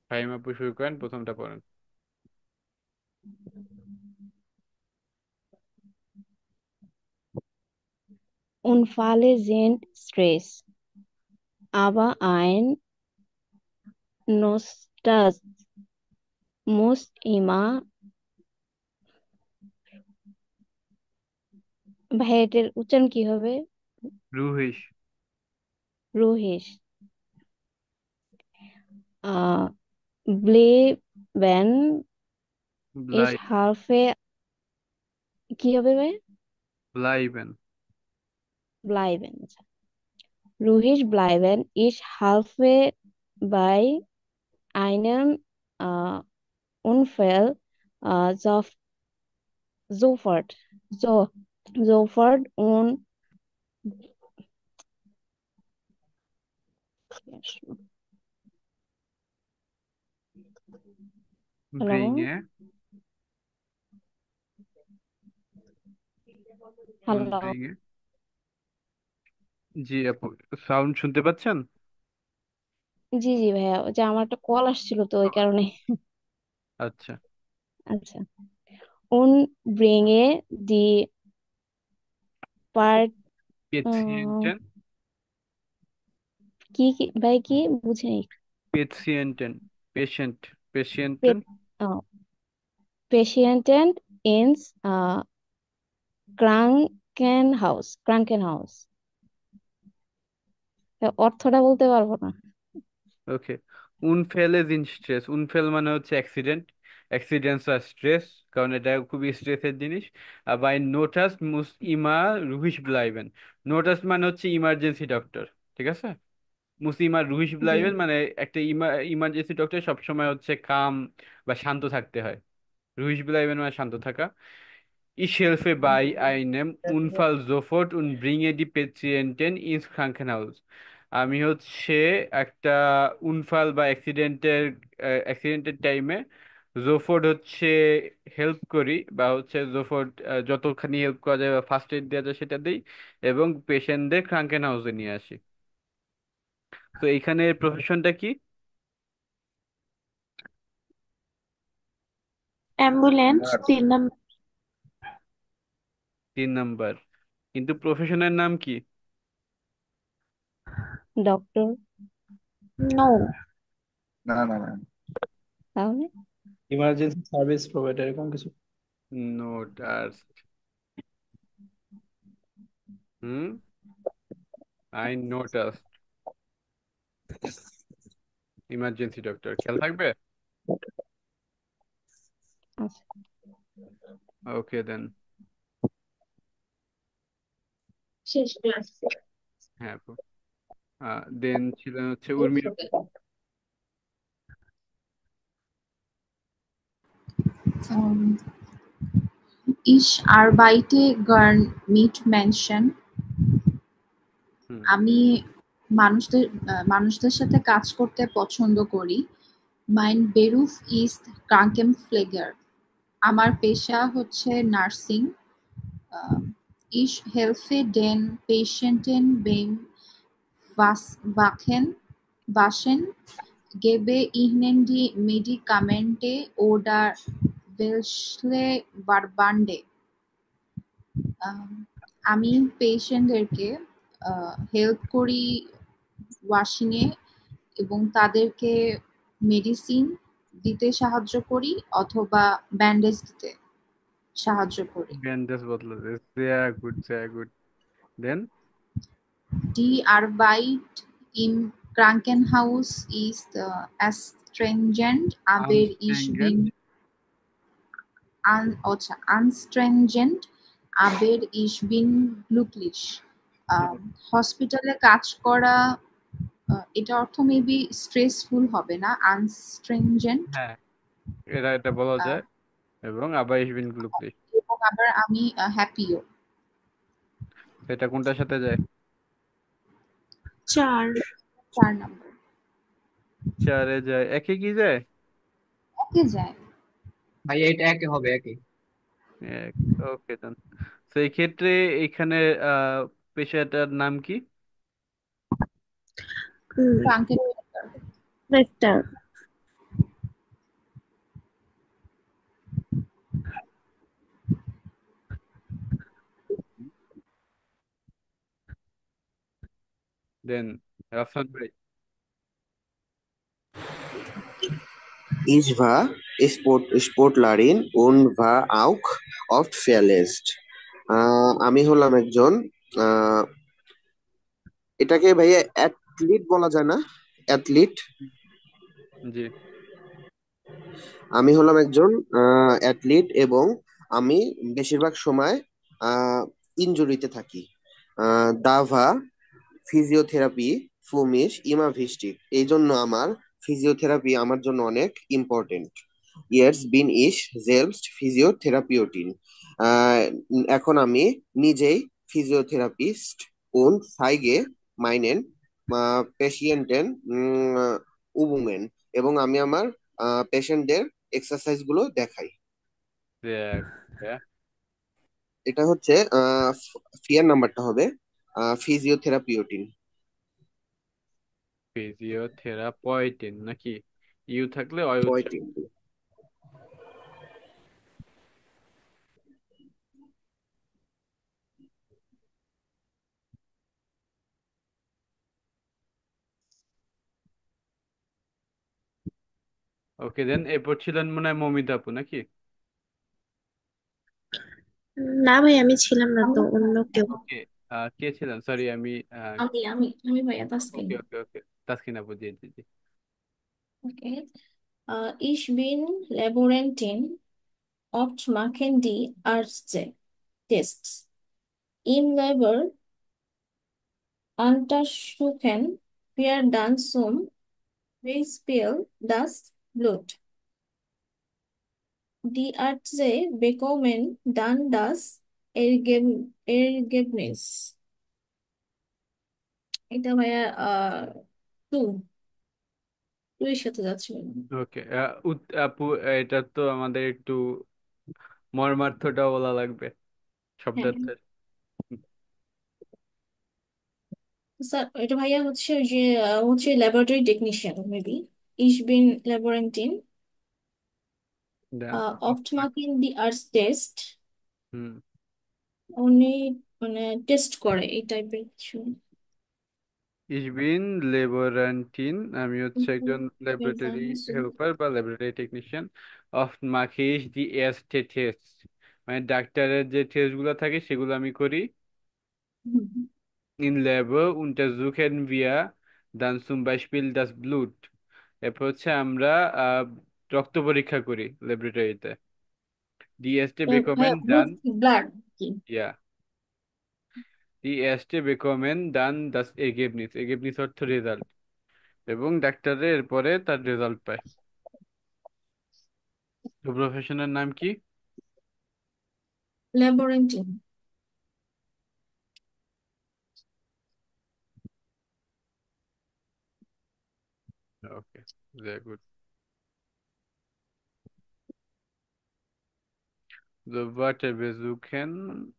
ফাহিম আপু শুরু করেন, প্রথমটা পড়েন। Unfälle sind Stress, aber ein Nostalgie muss immer, ভাই এটার উচ্চারণ কি হবে? রুহিস। রুহিস আহ bleiben ich ব্লাই helfe, কি হবে ভাই? ব্লাইবেন। bleiben, আচ্ছা। Ruhig bleiben, ich helfe bei einem Unfall sofort, so, sofort und hello, ব্রিঙে। উন হ্যালো। ব্রিঙে। জি আপু, সাউন্ড শুনতে পাচ্ছেন? জি জি ভাইয়া, ওই যে আমার একটা কল আসছিল তো ওই কারণে। আচ্ছা। আচ্ছা। Und bringe die Part পেছিয়েন্টেন। কি কি ভাই কি বুঝিনি। পেছিয়েন্টেন, patient, পেশেন্টেন। Pe- uh, Patient ins Krankenhaus, অর্থটা বলতে পারবো না। ওকে, উনফেলে জিন স্ট্রেস, উনফেল মানে হচ্ছে অ্যাক্সিডেন্ট, অ্যাক্সিডেন্টস আর স্ট্রেস, কারণ এটা খুবই স্ট্রেসের জিনিস। আর বাই নোটাস মুস ইমা রুহিস ব্লাইবেন, নোটাস মানে হচ্ছে ইমার্জেন্সি ডক্টর। ঠিক আছে, মুসিমা রুহিস জি ব্লাইবেন মানে একটা ইমার্জেন্সি ডক্টর সবসময় হচ্ছে কাম বা শান্ত থাকতে হয়। রুহিস ব্লাইবেন মানে শান্ত থাকা। Ich helfe bei einem Unfall sofort und bringe die Patienten ins Krankenhaus. আমি হচ্ছে একটা উনফাল বা অ্যাক্সিডেন্টের টাইমে জোফোর্ড হচ্ছে হেল্প করি, বা হচ্ছে জোফোর্ড যতখানি হেল্প করা যায় বা ফার্স্ট এড দেওয়া যায় সেটা দিই, এবং পেশেন্টদের ক্রাঙ্কেন হাউসে নিয়ে আসি। তো এইখানে প্রফেশনটা কি? Ambulance nurse. 3 নম্বর। 3 নাম্বার। কিন্তু প্রফেশনের নাম কি? ডক্টর। নো। না না না। তাহলে ইমার্জেন্সি সার্ভিস প্রোভাইডার এরকম কিছু। নোটাস। হুম, আই নোটাস। ইমার্জেন্সি ডক্টর, খেয়াল থাকবে। আচ্ছা, ওকে দেন। শেষ ক্লাস। হ্যাঁ, দেন ছিলেন হচ্ছে উর্মি আপু। Um, Ich arbeite gern mit Menschen. হুম, আমি মানুষদের সাথে কাজ করতে পছন্দ করি। Mein Beruf ist Krankenpfleger. আমার পেশা হচ্ছে nursing. Ich helfe den Patienten beim Waschen, gebe ihnen die Medikamente oder welche Verbände. আম, আমি পেশেন্টদেরকে হেল্প করি ওয়াশিংয়ে, এবং তাদেরকে মেডিসিন দিতে সাহায্য করি অথবা ব্যান্ডেজ দিতে সাহায্য করি। ব্যান্ডেজ বদলাতে, sehr gut, sehr gut. দেন Die Arbeit im Krankenhaus ist astringent, aber ich আনস্ট্যাঙ্গেন্ট। bin anstrengend, aber ich bin glücklich. হসপিটালে কাজ করা, এটা অর্থ মেবি স্ট্রেসফুল হবে না, আনস্ট্রিনজেন্ট। হ্যাঁ, এটা বলা যায়, এবং আবার ইসবিন গ্লুকলিশ। এবং আবার আমি হ্যাপিও। এটা কোনটার সাথে যায়? 4। 4 নম্বর। 4-এ যায়, একে কি যায়? ওকে যায়। ভাই এটা একে হবে, একে। এক। ওকে দেন। তো এই ক্ষেত্রে এখানে আহ পেশাটার নাম কি? ট্রাঙ্কের। রেক্টার। দেন রাফসান ভাই। Ich war Sportlerin und war auch oft verletzt. আমি হলাম একজন আহ, এটাকে ভাইয়া অ্যাথলিট বলা যায় না? অ্যাথলিট। জি। আমি হলাম একজন অ্যাথলিট এবং আমি বেশিরভাগ সময় ইনজুরিতে থাকি। দাভা ফিজিওথেরাপি ফুমিশ ইমাভিস্টিক, এই জন্য আমার ফিজিওথেরাপি আমার জন্য অনেক ইম্পর্টেন্ট। ইয়ার্স বিন ইস জেলস্ট ফিজিওথেরাপিউটিন। এখন আমি নিজেই physiotherapist und zeige meinen Patienten Übungen, এবং আমি আমার পেশেন্টদের এক্সারসাইজ গুলো দেখাই। দেখ, এটা হচ্ছে ফিয়ার নাম্বারটা হবে ফিজিওথেরাপিউটিন। ফিজিওথেরাপয়েটিন নাকি? ইউ থাকলে অয় উচ্চারণ। 35। ওকে দেন, এরপর ছিলেন মনে হয় মমিতা আপু নাকি? না ভাই, আমি ছিলাম না তো, অন্য কেউ। ওকে, কে ছিলেন? সরি, আমি আমি ভাইয়া তাসকিন। ওকে ওকে ওকে, তাসকিন আপু, জি জি জি। ওকে। Ich bin Laborantin oft machen die Ärzte Tests. Im Labor untersuchen wir dann zum Beispiel das Blut. Die Ärzte bekommen dann das Ergebnis. এটা ভাইয়া টু। দুই সাথে যাচ্ছে ম্যাডাম। ওকে। আপু, এটা তো আমাদের একটু মর্মার্থটাও বলা লাগবে হ্যাঁ শব্দার্থের। স্যার, এটা ভাইয়া হচ্ছে ওই যে হচ্ছে laboratory technician maybe. Ich bin Laborantin. দেন Oft machen die Arzt Test. হুম। উনি মানে টেস্ট করে এই টাইপের কিছু। ইসবিন লেবোরান্টিন, আমি হচ্ছে একজন ল্যাবরেটরি Versuchen. হেল্পার বা ল্যাবরেটরি টেকনিশিয়ান। অফ মাখি ইস দি এরস্টে টেস্ট, মানে ডাক্তারের যে টেস্টগুলো থাকে সেগুলো আমি করি। ইন ল্যাবে untersuchen wir dann zum Beispiel das Blut, এরপর হচ্ছে আমরা রক্ত পরীক্ষা করি ল্যাবরেটরিতে। Die Ärzte ভাইয়া bekommen ব্লড dann, ব্লাড কি? ja, die Ärzte bekommen dann das Ergebnis, Ergebnis অর্থ রেজাল্ট, এবং ডাক্তারের এরপরে তার রেজাল্ট পায়। তো প্রফেশনের নাম কি? ল্যাবরেন্টিন। Okay, sehr gut. So, warte, wir suchen.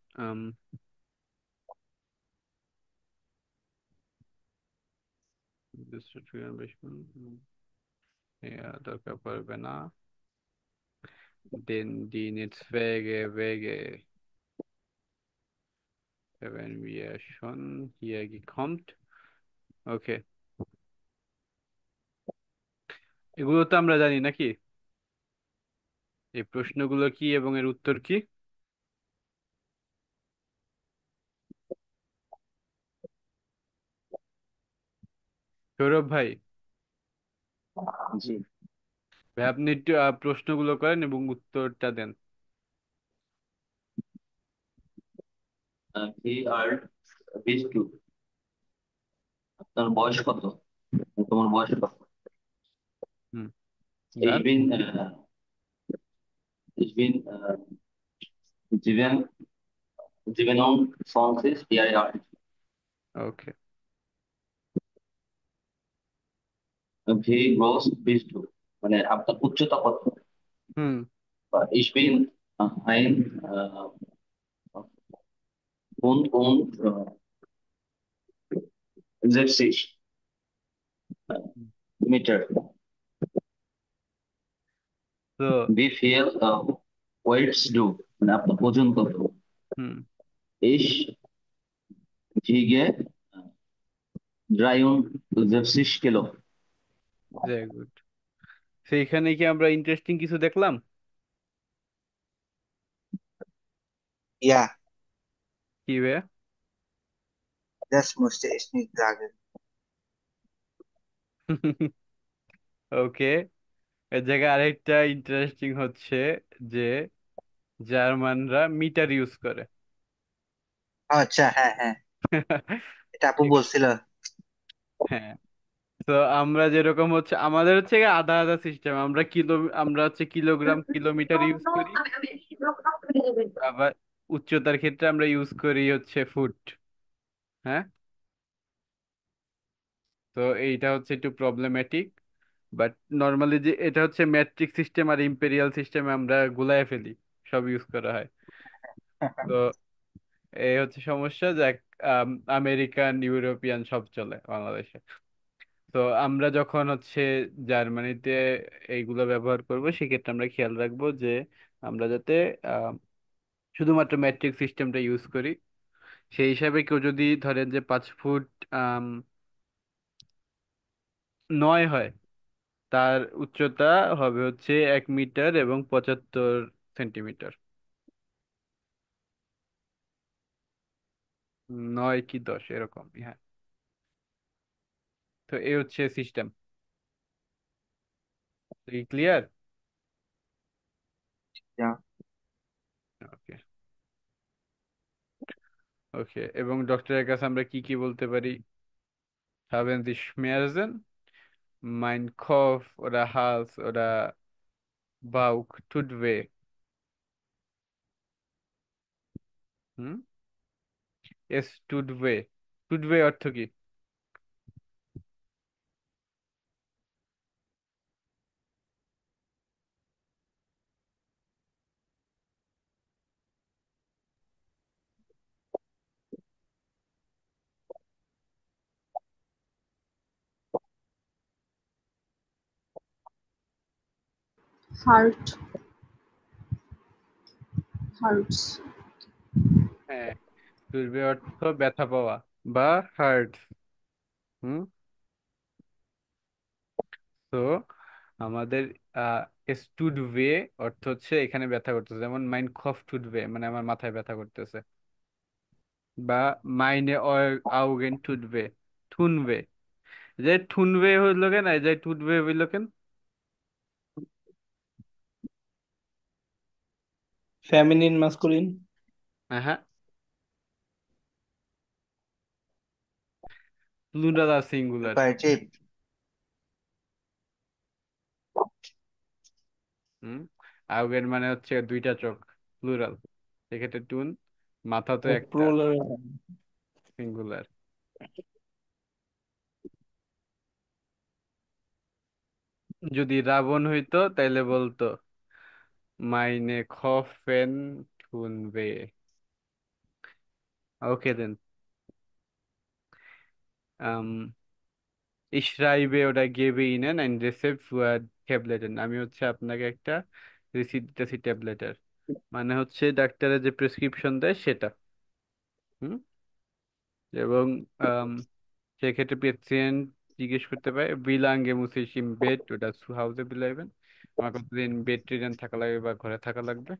Distribution Beschwörung. Ja, দরকার পড়বে না। Die Netzwerke wenn wir schon hier gekommen. Okay, এগুলো তো আমরা জানি নাকি? এই প্রশ্নগুলো কি এবং এর উত্তর কি? সৌরভ ভাই, জি। ভাই আপনি একটু প্রশ্নগুলো করেন এবং উত্তরটা দেন। হি আর বিশ টু। আপনার বয়স কত? তোমার বয়স কত? হুম, Ich ডান। bin, ich bin 27 Jahre alt. ওকে। Wie groß bist du? মানে আপনার উচ্চতা কত? হুম। Ich bin ein Hund und 60 Meter. তো Wie viel weights du? মানে আপনার ওজন কত? হুম, Ich wiege 63 Kilo. Very good. সেইখানে কি আমরা ইন্টারেস্টিং কিছু দেখলাম? Ja, কি বে? das musste ich nicht sagen. ওকে। এর জায়গায় আরেকটা ইন্টারেস্টিং হচ্ছে যে জার্মানরা মিটার ইউজ করে। আচ্ছা, হ্যাঁ হ্যাঁ, এটা আপু ঠিক। বলছিল। হ্যাঁ। তো আমরা যেরকম হচ্ছে আমাদের হচ্ছে গিয়ে আধা আধা সিস্টেম, আমরা হচ্ছে কিলোগ্রাম কিলোমিটার ইউজ করি, আবার উচ্চতার ক্ষেত্রে আমরা ইউজ করি হচ্ছে ফুট। হ্যাঁ। তো এইটা হচ্ছে একটু প্রবলেম্যাটিক, বাট নর্মালি যে এটা হচ্ছে ম্যাট্রিক সিস্টেম আর ইম্পেরিয়াল সিস্টেমে আমরা গুলায় ফেলি, সব ইউজ করা হয়। তো এই হচ্ছে সমস্যা, যে আমেরিকান ইউরোপিয়ান সব চলে বাংলাদেশে। তো আমরা যখন হচ্ছে জার্মানিতে এইগুলো ব্যবহার করব, সেক্ষেত্রে আমরা খেয়াল রাখবো যে আমরা যাতে আহ, শুধুমাত্র ম্যাট্রিক সিস্টেমটা ইউজ করি। সেই হিসাবে কেউ যদি ধরেন যে 5 ফুট 9 হয়, তার উচ্চতা হবে হচ্ছে 1 মিটার এবং 75 সেন্টিমিটার। 9 কি 10 এরকম, হ্যাঁ। তো এই হচ্ছে সিস্টেম। ক্লিয়ার? Ja, ওকে। ওকে, এবং ডক্টরের কাছে আমরা কি কি বলতে পারি? Haben Sie Schmerzen? Mein Kopf oder Hals oder Bauch tut weh. হুম, এস টুড ওয়ে। টুড ওয়ে অর্থ কি? Hurt, hurts. হ্যাঁ, টুডবে অর্থ ব্যথা পাওয়া বা হার্ট। হুম। তো আমাদের স্টুডবে অর্থ হচ্ছে এখানে ব্যথা করতেছে, যেমন মাইন খফ টুডবে মানে আমার মাথায় ব্যথা করতেছে, বা মাইনে আউগেন টুডবে, থুনবে। যে থুনবে হইলো কেন, এই যে টুডবে হইলো কেন? Feminine masculine. হ্যাঁ, প্লুরাল আর সিঙ্গুলার? ইম্পারেটিভ। হুম। আউগেন মানে হচ্ছে দুইটা চোখ, প্লুরাল। সেক্ষেত্রে টুন, মাথা তো একটা, প্লুরাল। সিঙ্গুলার। যদি রাবণ হইতো তাইলে বলতো মাইনে খফেন থুনবে। ওকে দেন। ইশরাইবে ওটা গেবে ইনেন অ্যান্ড রিসিভ ট্যাবলেটেন। আমি হচ্ছে আপনাকে একটা রিসিপ্ট দিতেছি ট্যাবলেটের, মানে হচ্ছে ডাক্তারের যে প্রেসক্রিপশন দেয় সেটা। হুম। এবং আম, সেক্ষেত্রে পেশেন্ট জিজ্ঞেস করতে পারে বিলাঙ্গে মুসিসিম বেড, ওটা হাউসে বিলাইবেন, আমার কতদিন বেড রিডেন থাকা লাগবে বা ঘরে থাকা লাগবে।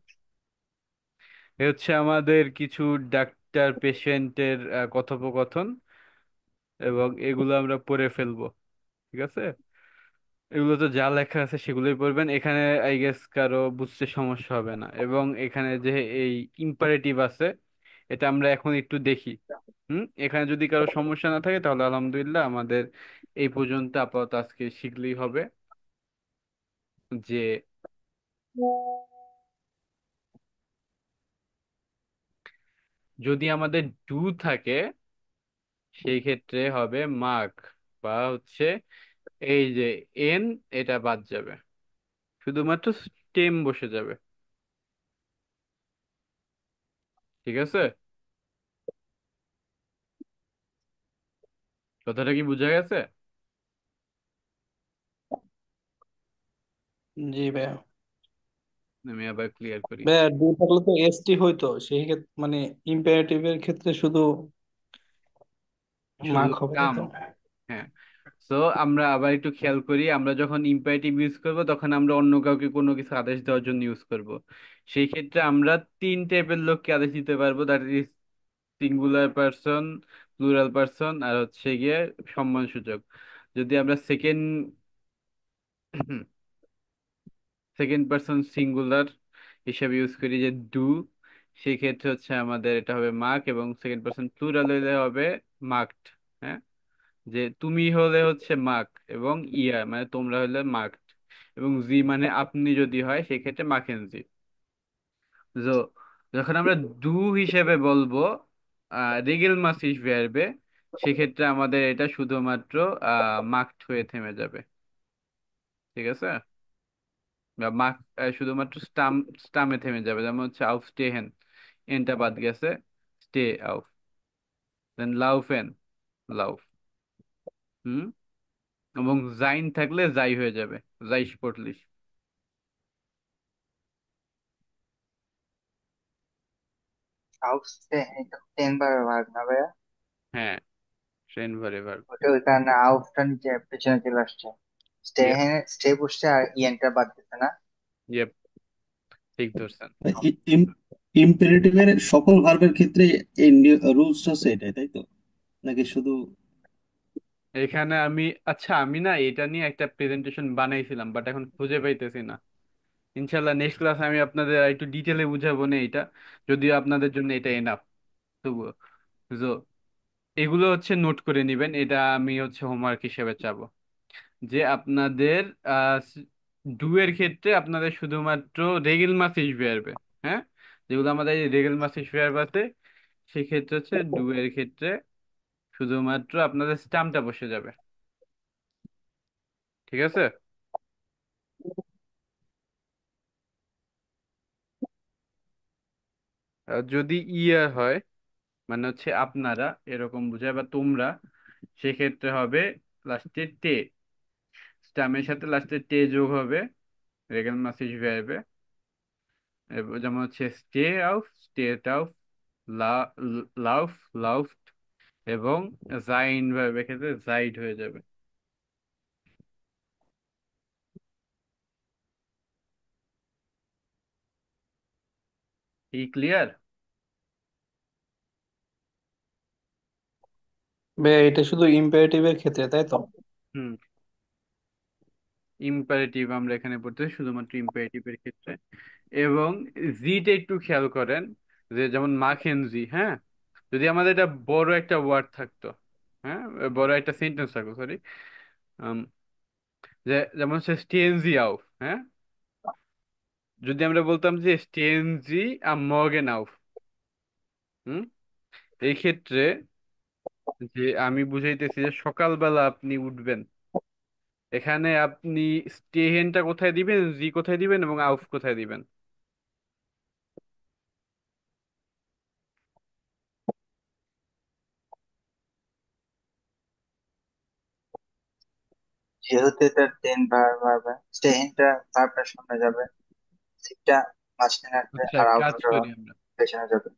এ হচ্ছে আমাদের কিছু ডাক্তার পেশেন্টের কথোপকথন, এবং এগুলো আমরা পড়ে ফেলবো। ঠিক আছে, এগুলো তো যা লেখা আছে সেগুলোই পড়বেন, এখানে আই গেস কারো বুঝতে সমস্যা হবে না। এবং এখানে যে এই ইম্পারেটিভ আছে, এটা আমরা এখন একটু দেখি। এখানে যদি কারো সমস্যা না থাকে তাহলে আলহামদুলিল্লাহ, আমাদের এই পর্যন্ত আপাতত আজকে শিখলেই হবে যে যদি আমাদের ডু থাকে সেই ক্ষেত্রে হবে মার্ক, বা হচ্ছে এই যে এন, এটা বাদ যাবে, শুধুমাত্র স্টেম বসে যাবে। ঠিক আছে, কথাটা কি বোঝা গেছে? জি ভাইয়া। আমি আবার ক্লিয়ার করি। ভাইয়া ডু থাকলে তো এসটি হইতো, সেই ক্ষেত্রে মানে ইম্পারেটিভের ক্ষেত্রে শুধু শুধু মার্ক হবে, তাই কাম। তো? হ্যাঁ। তো আমরা আবার একটু খেয়াল করি, আমরা যখন ইম্পারেটিভ ইউজ করব তখন আমরা অন্য কাউকে কোনো কিছু আদেশ দেওয়ার জন্য ইউজ করব। সেই ক্ষেত্রে আমরা তিন টাইপের লোককে আদেশ দিতে পারবো, that is singular person, plural person, আর হচ্ছে গিয়ে সম্মানসূচক। যদি আমরা সেকেন্ড পার্সন সিঙ্গুলার হিসেবে ইউজ করি যে ডু, সেই ক্ষেত্রে হচ্ছে আমাদের এটা হবে মার্ক, এবং সেকেন্ড পার্সন প্লুরাল হলে হবে মার্কড। হ্যাঁ, যে তুমি হলে হচ্ছে মার্ক, এবং ইয়ার মানে তোমরা হলে মার্কড, এবং জি মানে আপনি যদি হয় সেক্ষেত্রে মার্কেনজি। তো যখন আমরা ডু হিসেবে বলবো রেগেলমাসিস ভার্বে, সেক্ষেত্রে আমাদের এটা শুধুমাত্র মার্কড হয়ে থেমে যাবে। ঠিক আছে, বা মার্ক শুধুমাত্র স্টামে থেমে যাবে, যেমন হচ্ছে আউফ স্টেহেন, এনটা বাদ গেছে, স্টে আউফ। দেন লাউফেন, লাউফ। হুম। এবং জাইন থাকলে যাই হয়ে যাবে, যাই স্পোর্টলিশ। হাউস টেন বার ভাগ না ভাইয়া? হ্যাঁ, ট্রেন ভরে ভার্ব। ওটা ওই কারণে আউটটা নিচে পেছনে চলে আসছে। ইয়েপ, স্টে বসছে আর ইএনটা বাদ দিতে না। ইয়েপ, ঠিক ধরছেন। ইম্পেরেটিভের সকল ভার্বের ক্ষেত্রে এই রুলসটা সেটাই, তাই তো? নাকি শুধু? এখানে আমি, আচ্ছা আমি না এটা নিয়ে একটা প্রেজেন্টেশন বানাইছিলাম, বাট এখন খুঁজে পাইতেছি না। ইনশাল্লাহ নেক্সট ক্লাসে আমি আপনাদের আর একটু ডিটেলে বুঝাবো না এটা, যদিও আপনাদের জন্য এটা এনাফ তবুও। তো এগুলো হচ্ছে নোট করে নেবেন, এটা আমি হচ্ছে হোমওয়ার্ক হিসেবে চাবো। যে আপনাদের ডু এর ক্ষেত্রে আপনাদের শুধুমাত্র রেগেল মাসিস ভার্বে, হ্যাঁ, যেগুলো আমাদের রেগেল মাসিস ভার্ব আছে, সেক্ষেত্রে হচ্ছে ডু এর ক্ষেত্রে শুধুমাত্র আপনাদের স্টামটা বসে যাবে। ঠিক আছে। আর যদি ইয়ার হয় মানে হচ্ছে আপনারা এরকম বুঝায়, বা তোমরা, সেক্ষেত্রে হবে লাস্টে টে, স্টামের সাথে লাস্টে টে যোগ হবে, রেগেলমাসিশ ভার্বে, যেমন হচ্ছে স্টেট আউফ, লাউফ, লাউফট, এবং জাইন ভার্বের ক্ষেত্রে জাইড হয়ে যাবে। কি ক্লিয়ার? ভাইয়া এটা শুধু ইম্পারেটিভের ক্ষেত্রে তাই তো? হুম, ইম্পারেটিভ আমরা এখানে পড়তেছি শুধুমাত্র ইম্পারেটিভের ক্ষেত্রে। এবং জিটা একটু খেয়াল করেন, যে যেমন মাখেনজি, হ্যাঁ, যদি আমাদের এটা বড় একটা ওয়ার্ড থাকতো, হ্যাঁ, বড় একটা সেন্টেন্স থাকতো, সরি, যে যেমন হচ্ছে স্টেনজি আউফ, হ্যাঁ, যদি আমরা বলতাম যে স্টেনজি আম মর্গেন আউফ, হুম, এই ক্ষেত্রে যে আমি বুঝাইতেছি যে সকালবেলা আপনি উঠবেন, এখানে আপনি স্টেহেনটা কোথায় দিবেন, জি কোথায় দিবেন, এবং আউফ কোথায় দিবেন? যেহেতু এটা টেন ভার ভার্ব, স্টেইনটা ভার্বটার সামনে যাবে, সিটটা মাঝখানে আসবে, আচ্ছা, আর এক কাজ আউটটা করি আমরা, পেছনে যাবে।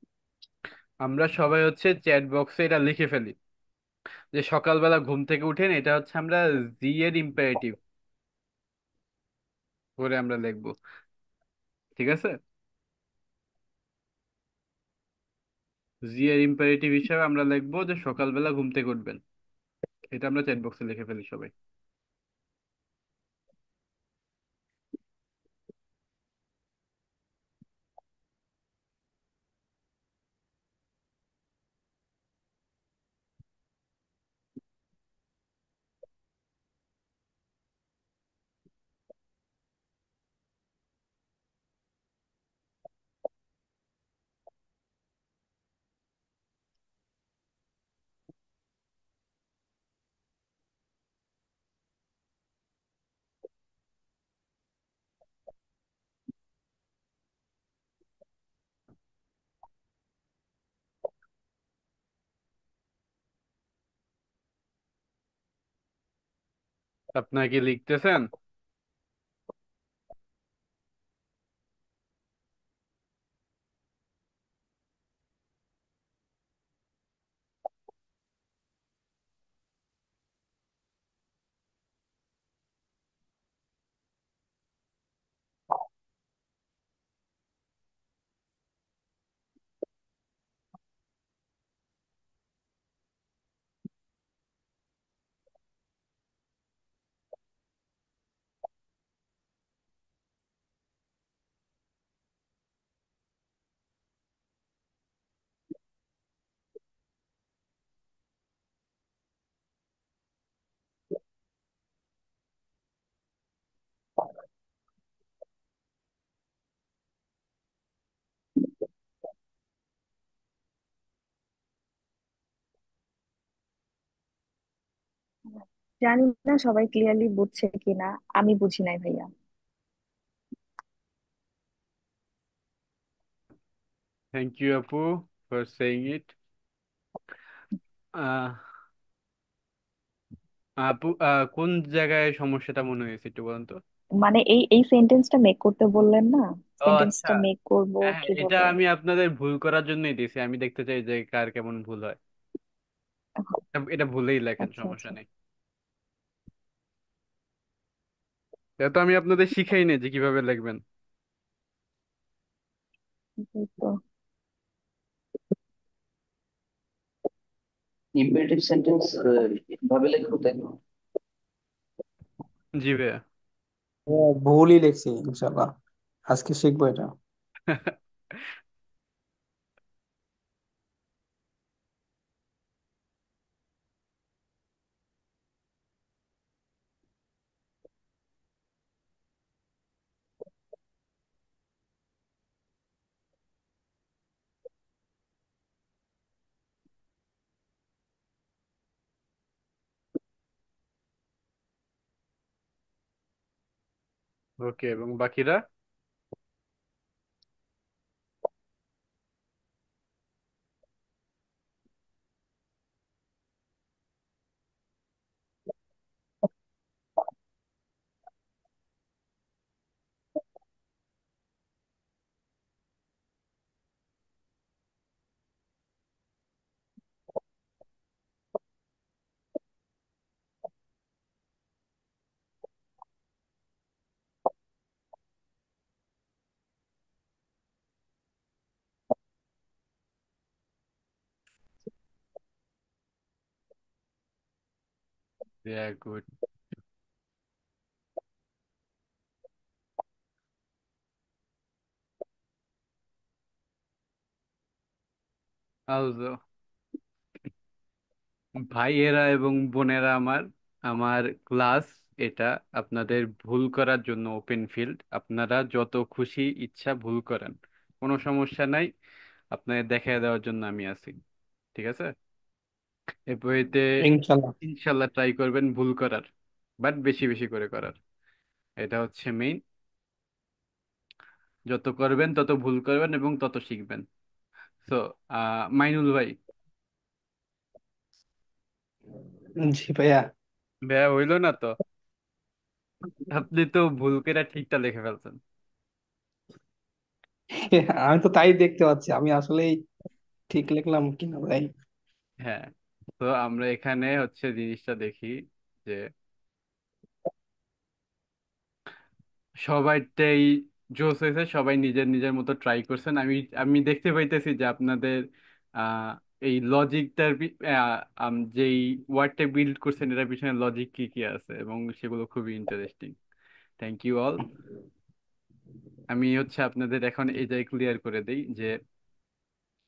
সবাই হচ্ছে চ্যাট বক্সে এটা লিখে ফেলি, যে সকালবেলা ঘুম থেকে উঠেন, এটা হচ্ছে আমরা জি এর ইম্পারেটিভ করে আমরা লিখবো। ঠিক আছে, জি এর ইম্পারেটিভ হিসাবে আমরা লিখবো যে সকালবেলা ঘুম থেকে উঠবেন। এটা আমরা চ্যাট বক্সে লিখে ফেলি সবাই। আপনারা কি লিখতেছেন? জানি না সবাই ক্লিয়ারলি বুঝছে কিনা, আমি বুঝি নাই ভাইয়া। থ্যাংক ইউ আপু ফর সেইং ইট। আপু, কোন জায়গায় সমস্যাটা মনে হয়েছে একটু বলুন তো। মানে এই এই সেন্টেন্সটা মেক করতে বললেন না, ও আচ্ছা, সেন্টেন্সটা মেক করব হ্যাঁ হ্যাঁ, এটা কিভাবে? আমি আপনাদের ভুল করার জন্যই দিয়েছি, আমি দেখতে চাই যে কার কেমন ভুল হয়। এটা ভুলেই লেখেন, আচ্ছা সমস্যা আচ্ছা। নেই। এটা তো আমি আপনাদের শিখাই নেই যে কিভাবে লিখবেন। এই তো। ইম্পারেটিভ সেন্টেন্স ভাবে লিখবো তাই না? জি ভাইয়া। ভুলই লিখছি ইনশাল্লাহ, আজকে শিখবো এটা। ওকে, এবং বাকিরা? গুড। আলজো, ভাইয়েরা এবং বোনেরা আমার, আমার ক্লাস এটা আপনাদের ভুল করার জন্য ওপেন ফিল্ড। আপনারা যত খুশি ইচ্ছা ভুল করেন, কোনো সমস্যা নাই। আপনাদের দেখায় দেওয়ার জন্য আমি আছি, ঠিক আছে? এ বইতে ইনশাল্লাহ। ইনশাল্লাহ ট্রাই করবেন ভুল করার, বাট বেশি বেশি করে করার। এটা হচ্ছে মেইন। যত করবেন তত ভুল করবেন এবং তত শিখবেন। তো মাইনুল ভাই, জি ভাইয়া। ভাইয়া হইলো না তো? আপনি তো ভুল করে ঠিকটা লিখে ফেলছেন। আমি তো তাই দেখতে পাচ্ছি, আমি আসলেই ঠিক লিখলাম কিনা ভাই। হ্যাঁ, তো আমরা এখানে হচ্ছে জিনিসটা দেখি যে সবাইটাই জোস হয়েছে, সবাই নিজের নিজের মতো ট্রাই করছেন। আমি আমি দেখতে পাইতেছি যে আপনাদের আহ, এই লজিকটার যেই ওয়ার্ডটা বিল্ড করছেন এটার পিছনে লজিক কি কি আছে এবং সেগুলো খুবই ইন্টারেস্টিং। Thank you all. আমি হচ্ছে আপনাদের এখন এটাই ক্লিয়ার করে দেই যে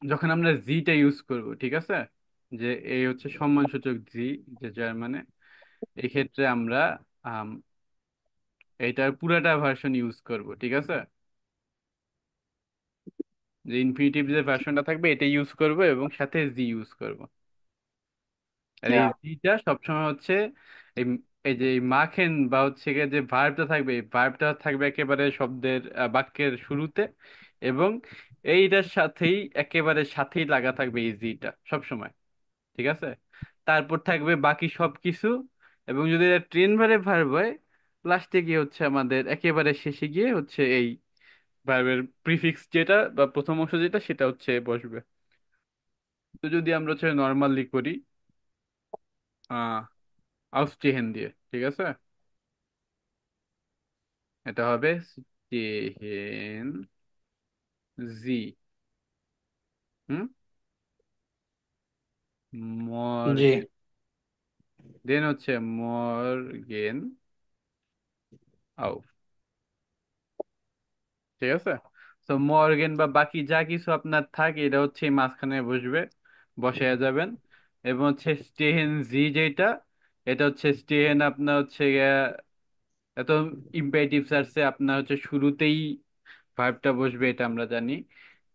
যখন আমরা জিটা ইউজ করব, ঠিক আছে, যে এই হচ্ছে সম্মানসূচক জি, যে যার মানে এই ক্ষেত্রে আমরা আম, এটার পুরাটা ভার্সন ইউজ করব, ঠিক আছে? যে ইনফিনিটিভ যে ভার্সনটা থাকবে এটা ইউজ করব এবং সাথে জি ইউজ করব। আর এই জিটা সবসময় হচ্ছে এই এই যে মাখেন বা হচ্ছে গিয়ে যে ভার্বটা থাকবে, এই ভার্বটা থাকবে একেবারে শব্দের বাক্যের শুরুতে, এবং এইটার সাথেই একেবারে সাথেই লাগা থাকবে এই জিটা সবসময়, ঠিক আছে? তারপর থাকবে বাকি সব কিছু। এবং যদি এটা ট্রেন ভারে ভার্ব হয়, লাস্টে গিয়ে হচ্ছে আমাদের একেবারে শেষে গিয়ে হচ্ছে এই ভার্বের প্রিফিক্স যেটা বা প্রথম অংশ যেটা সেটা হচ্ছে বসবে। তো যদি আমরা হচ্ছে নর্মালি করি আহ আউসটিহেন দিয়ে, ঠিক আছে, এটা হবে স্টেহেন জি। হুম, জি মর্গেন, দেন হচ্ছে মর্গেন আউ, ঠিক আছে? তো মর্গেন বা বাকি যা কিছু আপনার থাকে এটা হচ্ছে এই মাঝখানে বসবে, বসে যাবেন। এবং হচ্ছে স্টেহেন জি যেটা, এটা হচ্ছে স্টেহেন আপনার হচ্ছে এত ইম্পারেটিভ আছে আপনার হচ্ছে শুরুতেই ভার্বটা বসবে, এটা আমরা জানি।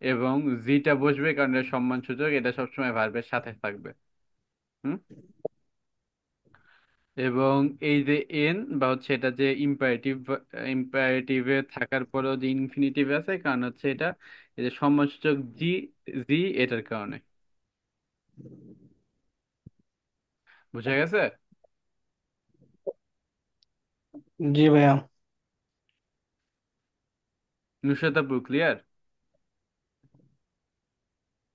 এবং জিটা বসবে কারণ এটা সম্মানসূচক, এটা সবসময় ভার্বের সাথে থাকবে। হুম। এবং এই যে এন বা হচ্ছে এটা যে ইম্পারেটিভ, ইম্পারেটিভে থাকার পরেও যে ইনফিনিটিভ আছে কারণ হচ্ছে এটা এই যে সম্মানসূচক জি, জি এটার কারণে। বুঝা গেছে? জি ভাইয়া। নুসরাত আপু ক্লিয়ার?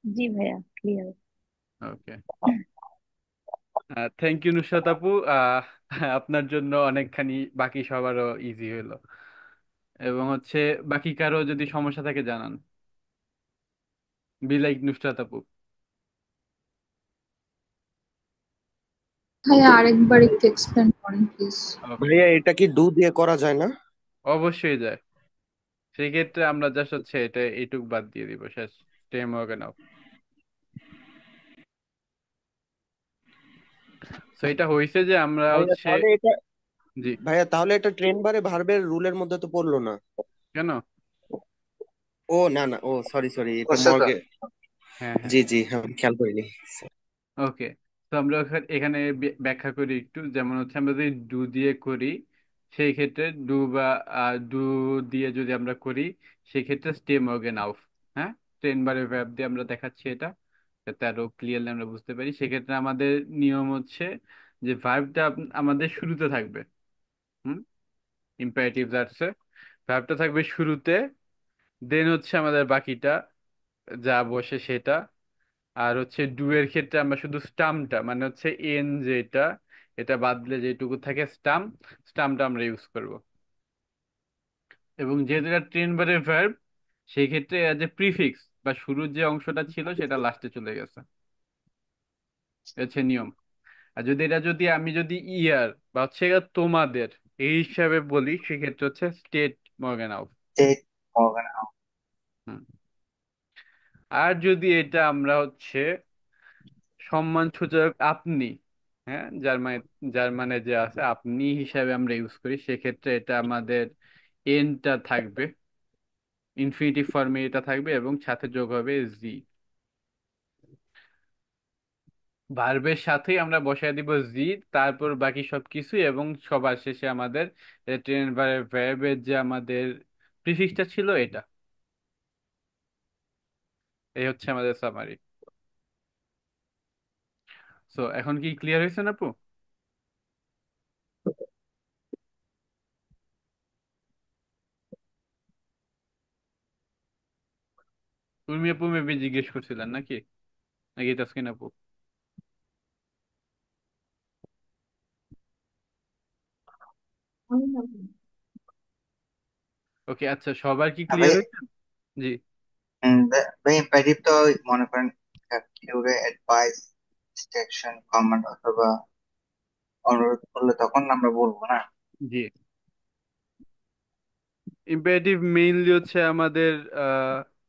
জি ভাইয়া, clear. Okay, thank you Nusrat আপু। আপনার জন্য অনেকখানি বাকি সবারও ইজি হলো। এবং হচ্ছে বাকি কারো যদি সমস্যা থাকে জানান। বি লাইক নুসরাত আপু। ভাইয়া আরেকবার একটু এক্সপ্লেন করেন প্লিজ। ওকে, ভাইয়া এটা কি ডু দিয়ে করা যায় না? অবশ্যই যায়। সেই ক্ষেত্রে আমরা জাস্ট হচ্ছে এটা এইটুক বাদ দিয়ে দিব, শেষ। স্টেম হবে না। তো এটা হয়েছে যে আমরা ভাইয়া হচ্ছে, তাহলে এটা জি, ভাইয়া তাহলে এটা ট্রেন বারে ভার্বের রুলের মধ্যে তো পড়লো না। কেন? ও না না, ও সরি সরি, এটা করছে তো। মর্গে। হ্যাঁ হ্যাঁ, জি জি, হ্যাঁ আমি খেয়াল করিনি। ওকে। তো আমরা এখানে ব্যাখ্যা করি একটু। যেমন হচ্ছে আমরা যদি ডু দিয়ে করি, সেই ক্ষেত্রে ডু বা ডু দিয়ে যদি আমরা করি, সেই ক্ষেত্রে স্টেম অর্গান আউফ। হ্যাঁ, টেন বারের ভার্ব দিয়ে আমরা দেখাচ্ছি এটা, যাতে আরো ক্লিয়ারলি আমরা বুঝতে পারি। সেক্ষেত্রে আমাদের নিয়ম হচ্ছে যে ভার্বটা আমাদের শুরুতে থাকবে। হুম, ইম্পারেটিভ আছে, ভার্বটা থাকবে শুরুতে, দেন হচ্ছে আমাদের বাকিটা যা বসে সেটা। আর হচ্ছে ডু এর ক্ষেত্রে আমরা শুধু স্টামটা মানে হচ্ছে এন যেটা, এটা বাদ দিলে যেটুকু থাকে স্টাম, স্টামটা আমরা ইউজ করব। এবং যেহেতু এটা টেন বারের ভার্ব, সেই ক্ষেত্রে এর যে প্রিফিক্স বা শুরুর যে অংশটা ছিল সেটা লাস্টে চলে গেছে। এ হচ্ছে নিয়ম। আর যদি এটা যদি আমি যদি ইয়ার বা হচ্ছে গিয়ে তোমাদের এই হিসাবে বলি, সেক্ষেত্রে হচ্ছে স্টেট মর্গান হাউস। স্টেট মর্গান হাউস। হুম। আর যদি এটা আমরা হচ্ছে সম্মানসূচক আপনি, হ্যাঁ, যার মানে যে আছে আপনি হিসাবে আমরা ইউজ করি, সেক্ষেত্রে এটা আমাদের এনটা থাকবে, ইনফিনিটিভ ফর্মে এটা থাকবে এবং সাথে যোগ হবে জি। ভার্বের সাথেই আমরা বসায় দিব জি, তারপর বাকি সব কিছু, এবং সবার শেষে আমাদের ট্রেন ভার্বের যে আমাদের প্রিফিক্সটা ছিল এটা। এই হচ্ছে আমাদের সামারি। সো এখন কি ক্লিয়ার হয়েছে না আপু? উর্মি আপু মেবি জিজ্ঞেস করছিলেন নাকি, নাকি তাসকিন আপু? ওকে, আচ্ছা, সবার কি ভাই ক্লিয়ার হয়েছে? জি। ভাই ইম্পারেটিভ তো মনে করেন কেউ অ্যাডভাইস, ইনস্ট্রাকশন, কমান্ড অথবা অনুরোধ করলে তখন আমরা বলবো না। জি, ইম্পারেটিভ মেইনলি হচ্ছে আমাদের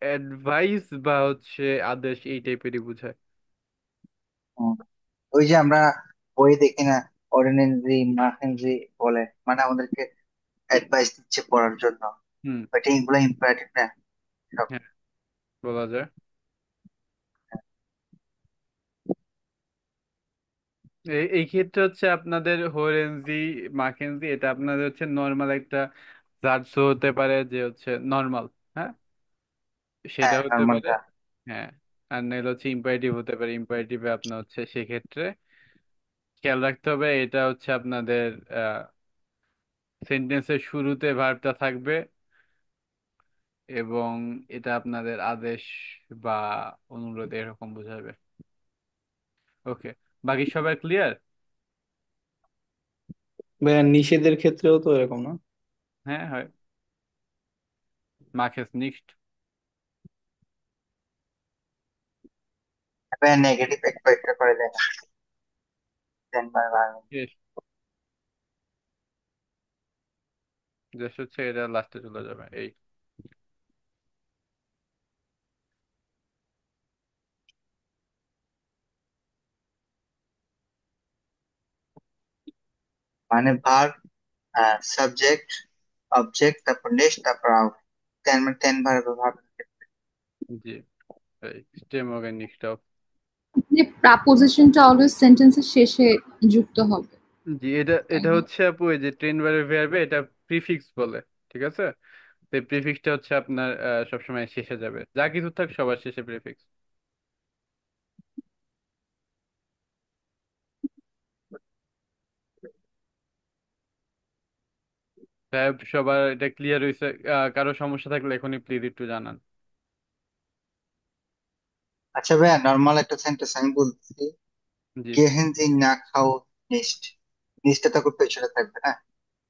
অ্যাডভাইস বা হচ্ছে আদেশ, এই টাইপেরই বোঝায়। হুম। ওই যে আমরা বই দেখি না, অর্ডিনেন্সি মার্কেন্সি বলে, মানে আমাদেরকে অ্যাডভাইস দিচ্ছে পড়ার জন্য। হুম। ওইটা এগুলো ইম্পারেটিভ না সব। হ্যাঁ, বলা যায়। এই ক্ষেত্রে হচ্ছে আপনাদের হোরেনজি, মাকেনজি, এটা আপনাদের হচ্ছে নর্মাল একটা জাজ হতে পারে যে হচ্ছে নর্মাল, হ্যাঁ, সেটা হ্যাঁ, হতে পারে। নর্মালটা। হ্যাঁ। আর নাহলে হচ্ছে ইম্পারেটিভ হতে পারে, ইম্পারেটিভে আপনার হচ্ছে সেক্ষেত্রে খেয়াল রাখতে হবে এটা হচ্ছে আপনাদের সেন্টেন্সের শুরুতে ভার্বটা থাকবে, এবং এটা আপনাদের আদেশ বা অনুরোধ এরকম বোঝাবে। ওকে, বাকি সবাই ক্লিয়ার? ভাইয়া নিষেধের ক্ষেত্রেও তো এরকম না? হ্যাঁ, হয়। মাখেস নিক্সট। নেগেটিভ একটু একটু করে দেন, দেন বারবার। জাস্ট হচ্ছে এটা লাস্টে চলে যাবে এই। মানে ভার্ব, সাবজেক্ট, অবজেক্ট, তারপর নেক্সট, তারপর আউট। টেন ভার্ব ভার্ব। জি, এই স্টেম অর্গানিক স্টপ। যে প্রাপোজিশনটা অলওয়েজ সেন্টেন্সের শেষে যুক্ত হবে, জি, এটা তাই এটা না? হচ্ছে আপু এই যে ট্রেন ভার্বে এটা প্রিফিক্স বলে, ঠিক আছে? তো প্রিফিক্সটা হচ্ছে আপনার সবসময় শেষে যাবে, যা কিছু থাক সবার শেষে প্রিফিক্স। সবার এটা ক্লিয়ার হয়েছে? কারো সমস্যা থাকলে এখনই প্লিজ একটু জানান। আচ্ছা ভাইয়া, নর্মাল একটা সেন্টেন্স আমি বলছি। জি। গেহেন জি না খাও নিস্ট, নিস্টটা তো খুব পেছনে থাকবে না।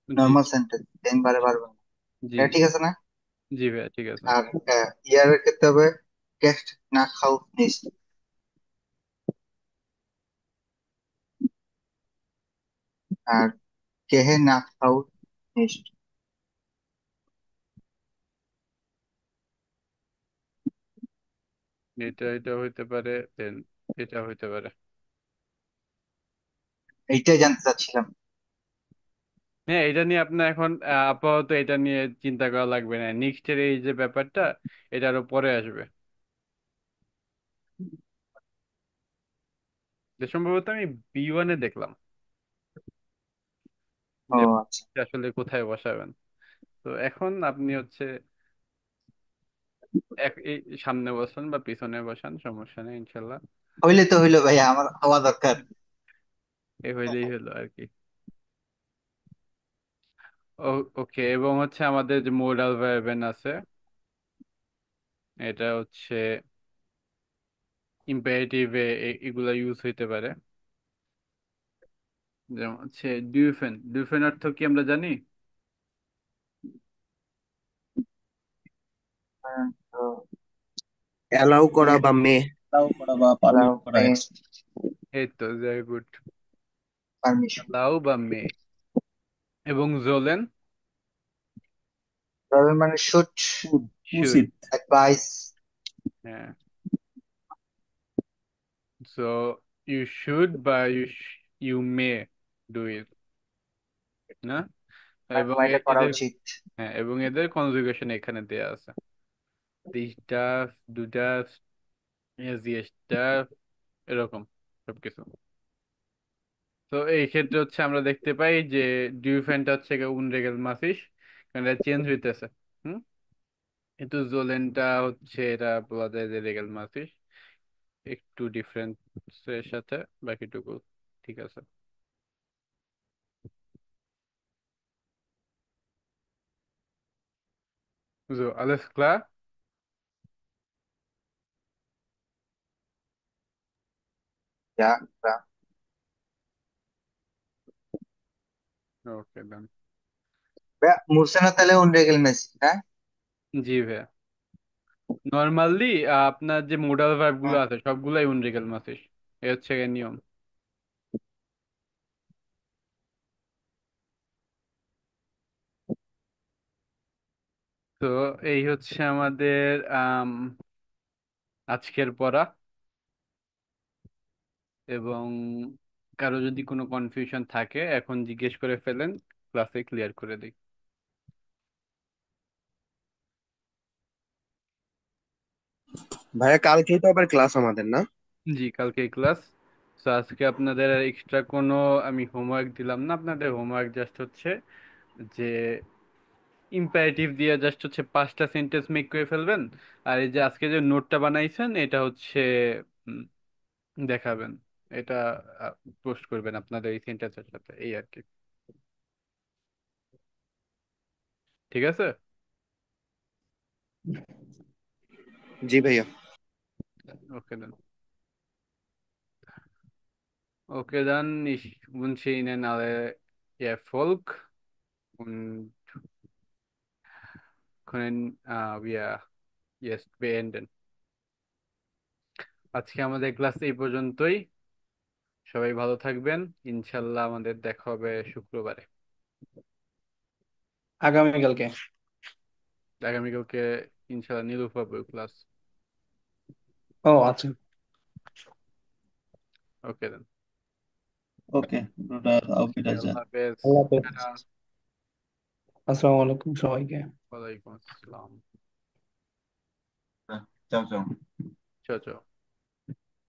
জি। নর্মাল সেন্টেন্স টেন বারে পারবেন না। জি। এটা ঠিক আছে না? জি ভাইয়া, ঠিক আছে। আর ইয়ারের ক্ষেত্রে হবে গেস্ট না খাও নিস্ট। আর কেহে না খাও নিস্ট। এটা হইতে পারে, দেন এটা হইতে পারে। এইটাই জানতে চাচ্ছিলাম। হ্যাঁ, এটা নিয়ে আপনার এখন আপাতত এটা নিয়ে চিন্তা করা লাগবে না, নেক্সটের এই যে ব্যাপারটা এটা আরো পরে আসবে। যে সম্ভবত আমি B1-এ দেখলাম ও যে আচ্ছা। আসলে কোথায় বসাবেন। তো এখন আপনি হচ্ছে এই সামনে বসান বা পিছনে বসান, সমস্যা নেই ইনশাল্লাহ। হইলে তো হইলো ভাইয়া, আমার হওয়া দরকার। এ হইলেই হলো আর কি। ওকে, এবং হচ্ছে আমাদের যে মোডাল ভার্বেন আছে, এটা হচ্ছে ইম্পারেটিভে এগুলা ইউজ হইতে পারে। যেমন হচ্ছে ডিউফেন, ডিউফেন অর্থ কি আমরা জানি? তো অ্যালাউ করা বা মে। allow করা বা পারমিট করা। এই এই তো, ভেরি গুড। পারমিশন। অ্যালাউ বা মে। এবং জোলেন? তবে মানে শুড, শুড। উচিত। অ্যাডভাইস। হ্যাঁ, সো ইউ শুড বা ইউ মে ডু ইট, না? এবং এটা করা এদের, উচিত। হ্যাঁ, এবং এদের কনজুগেশন এখানে দেয়া আছে। তিনটা, দুটা, ইয়েসটা, এরকম সবকিছু। তো এই ক্ষেত্রে হচ্ছে আমরা দেখতে পাই যে ডিউফেনটা হচ্ছে উনরেগেল মাসিস, কারণ এটা চেঞ্জ হইতেছে। হুম। কিন্তু জোলেনটা হচ্ছে, এটা বলা যায় যে রেগেল মাসিস, একটু ডিফারেন্স এর সাথে বাকিটুকু ঠিক আছে। So, alles klar? যা যা। ওকে ডান। মুরসানা তাহলে উনরেগেল মেসি, হ্যাঁ। জি ভাইয়া, নর্মালি আপনার যে মোডাল ভার্ব গুলো হ্যাঁ। আছে সবগুলাই উনরিগেল মাসিস, এ হচ্ছে গিয়ে নিয়ম। তো এই হচ্ছে আমাদের আজকের পড়া। এবং কারো যদি কোনো কনফিউশন থাকে এখন জিজ্ঞেস করে ফেলেন, ক্লাসে ক্লিয়ার করে দিই। ভাইয়া কালকেই তো আবার ক্লাস আমাদের, না? জি, কালকে ক্লাস। তো আজকে আপনাদের এক্সট্রা কোনো আমি হোমওয়ার্ক দিলাম না, আপনাদের হোমওয়ার্ক জাস্ট হচ্ছে যে ইম্পারেটিভ দিয়ে জাস্ট হচ্ছে 5টা সেন্টেন্স মেক করে ফেলবেন। আর এই যে আজকে যে নোটটা বানাইছেন এটা হচ্ছে উম, দেখাবেন, এটা পোস্ট করবেন আপনাদের এই সেন্টেন্সের সাথে, এই আর কি। ঠিক আছে। জি ভাইয়া। ওকে দেন। Okay, dann ich wünsche Ihnen alle Erfolg und können wir jetzt beenden. আজকে আমাদের ক্লাস এই পর্যন্তই। সবাই ভালো থাকবেন। ইনশাল্লাহ আমাদের দেখা হবে শুক্রবারে। আগামীকালকে। আগামীকালকে ইনশাল্লাহ নীলুফা ক্লাস। ও আচ্ছা। ওকে দেন। ওকে, ব্রোডার, auf ওকে, Wiedersehen। আল্লাহ হাফেজ। আল্লাহ হাফেজ। টাটা। আসসালামু আলাইকুম সবাইকে। ওয়ালাইকুম আসসালাম। চাও চাও। চাও চাও।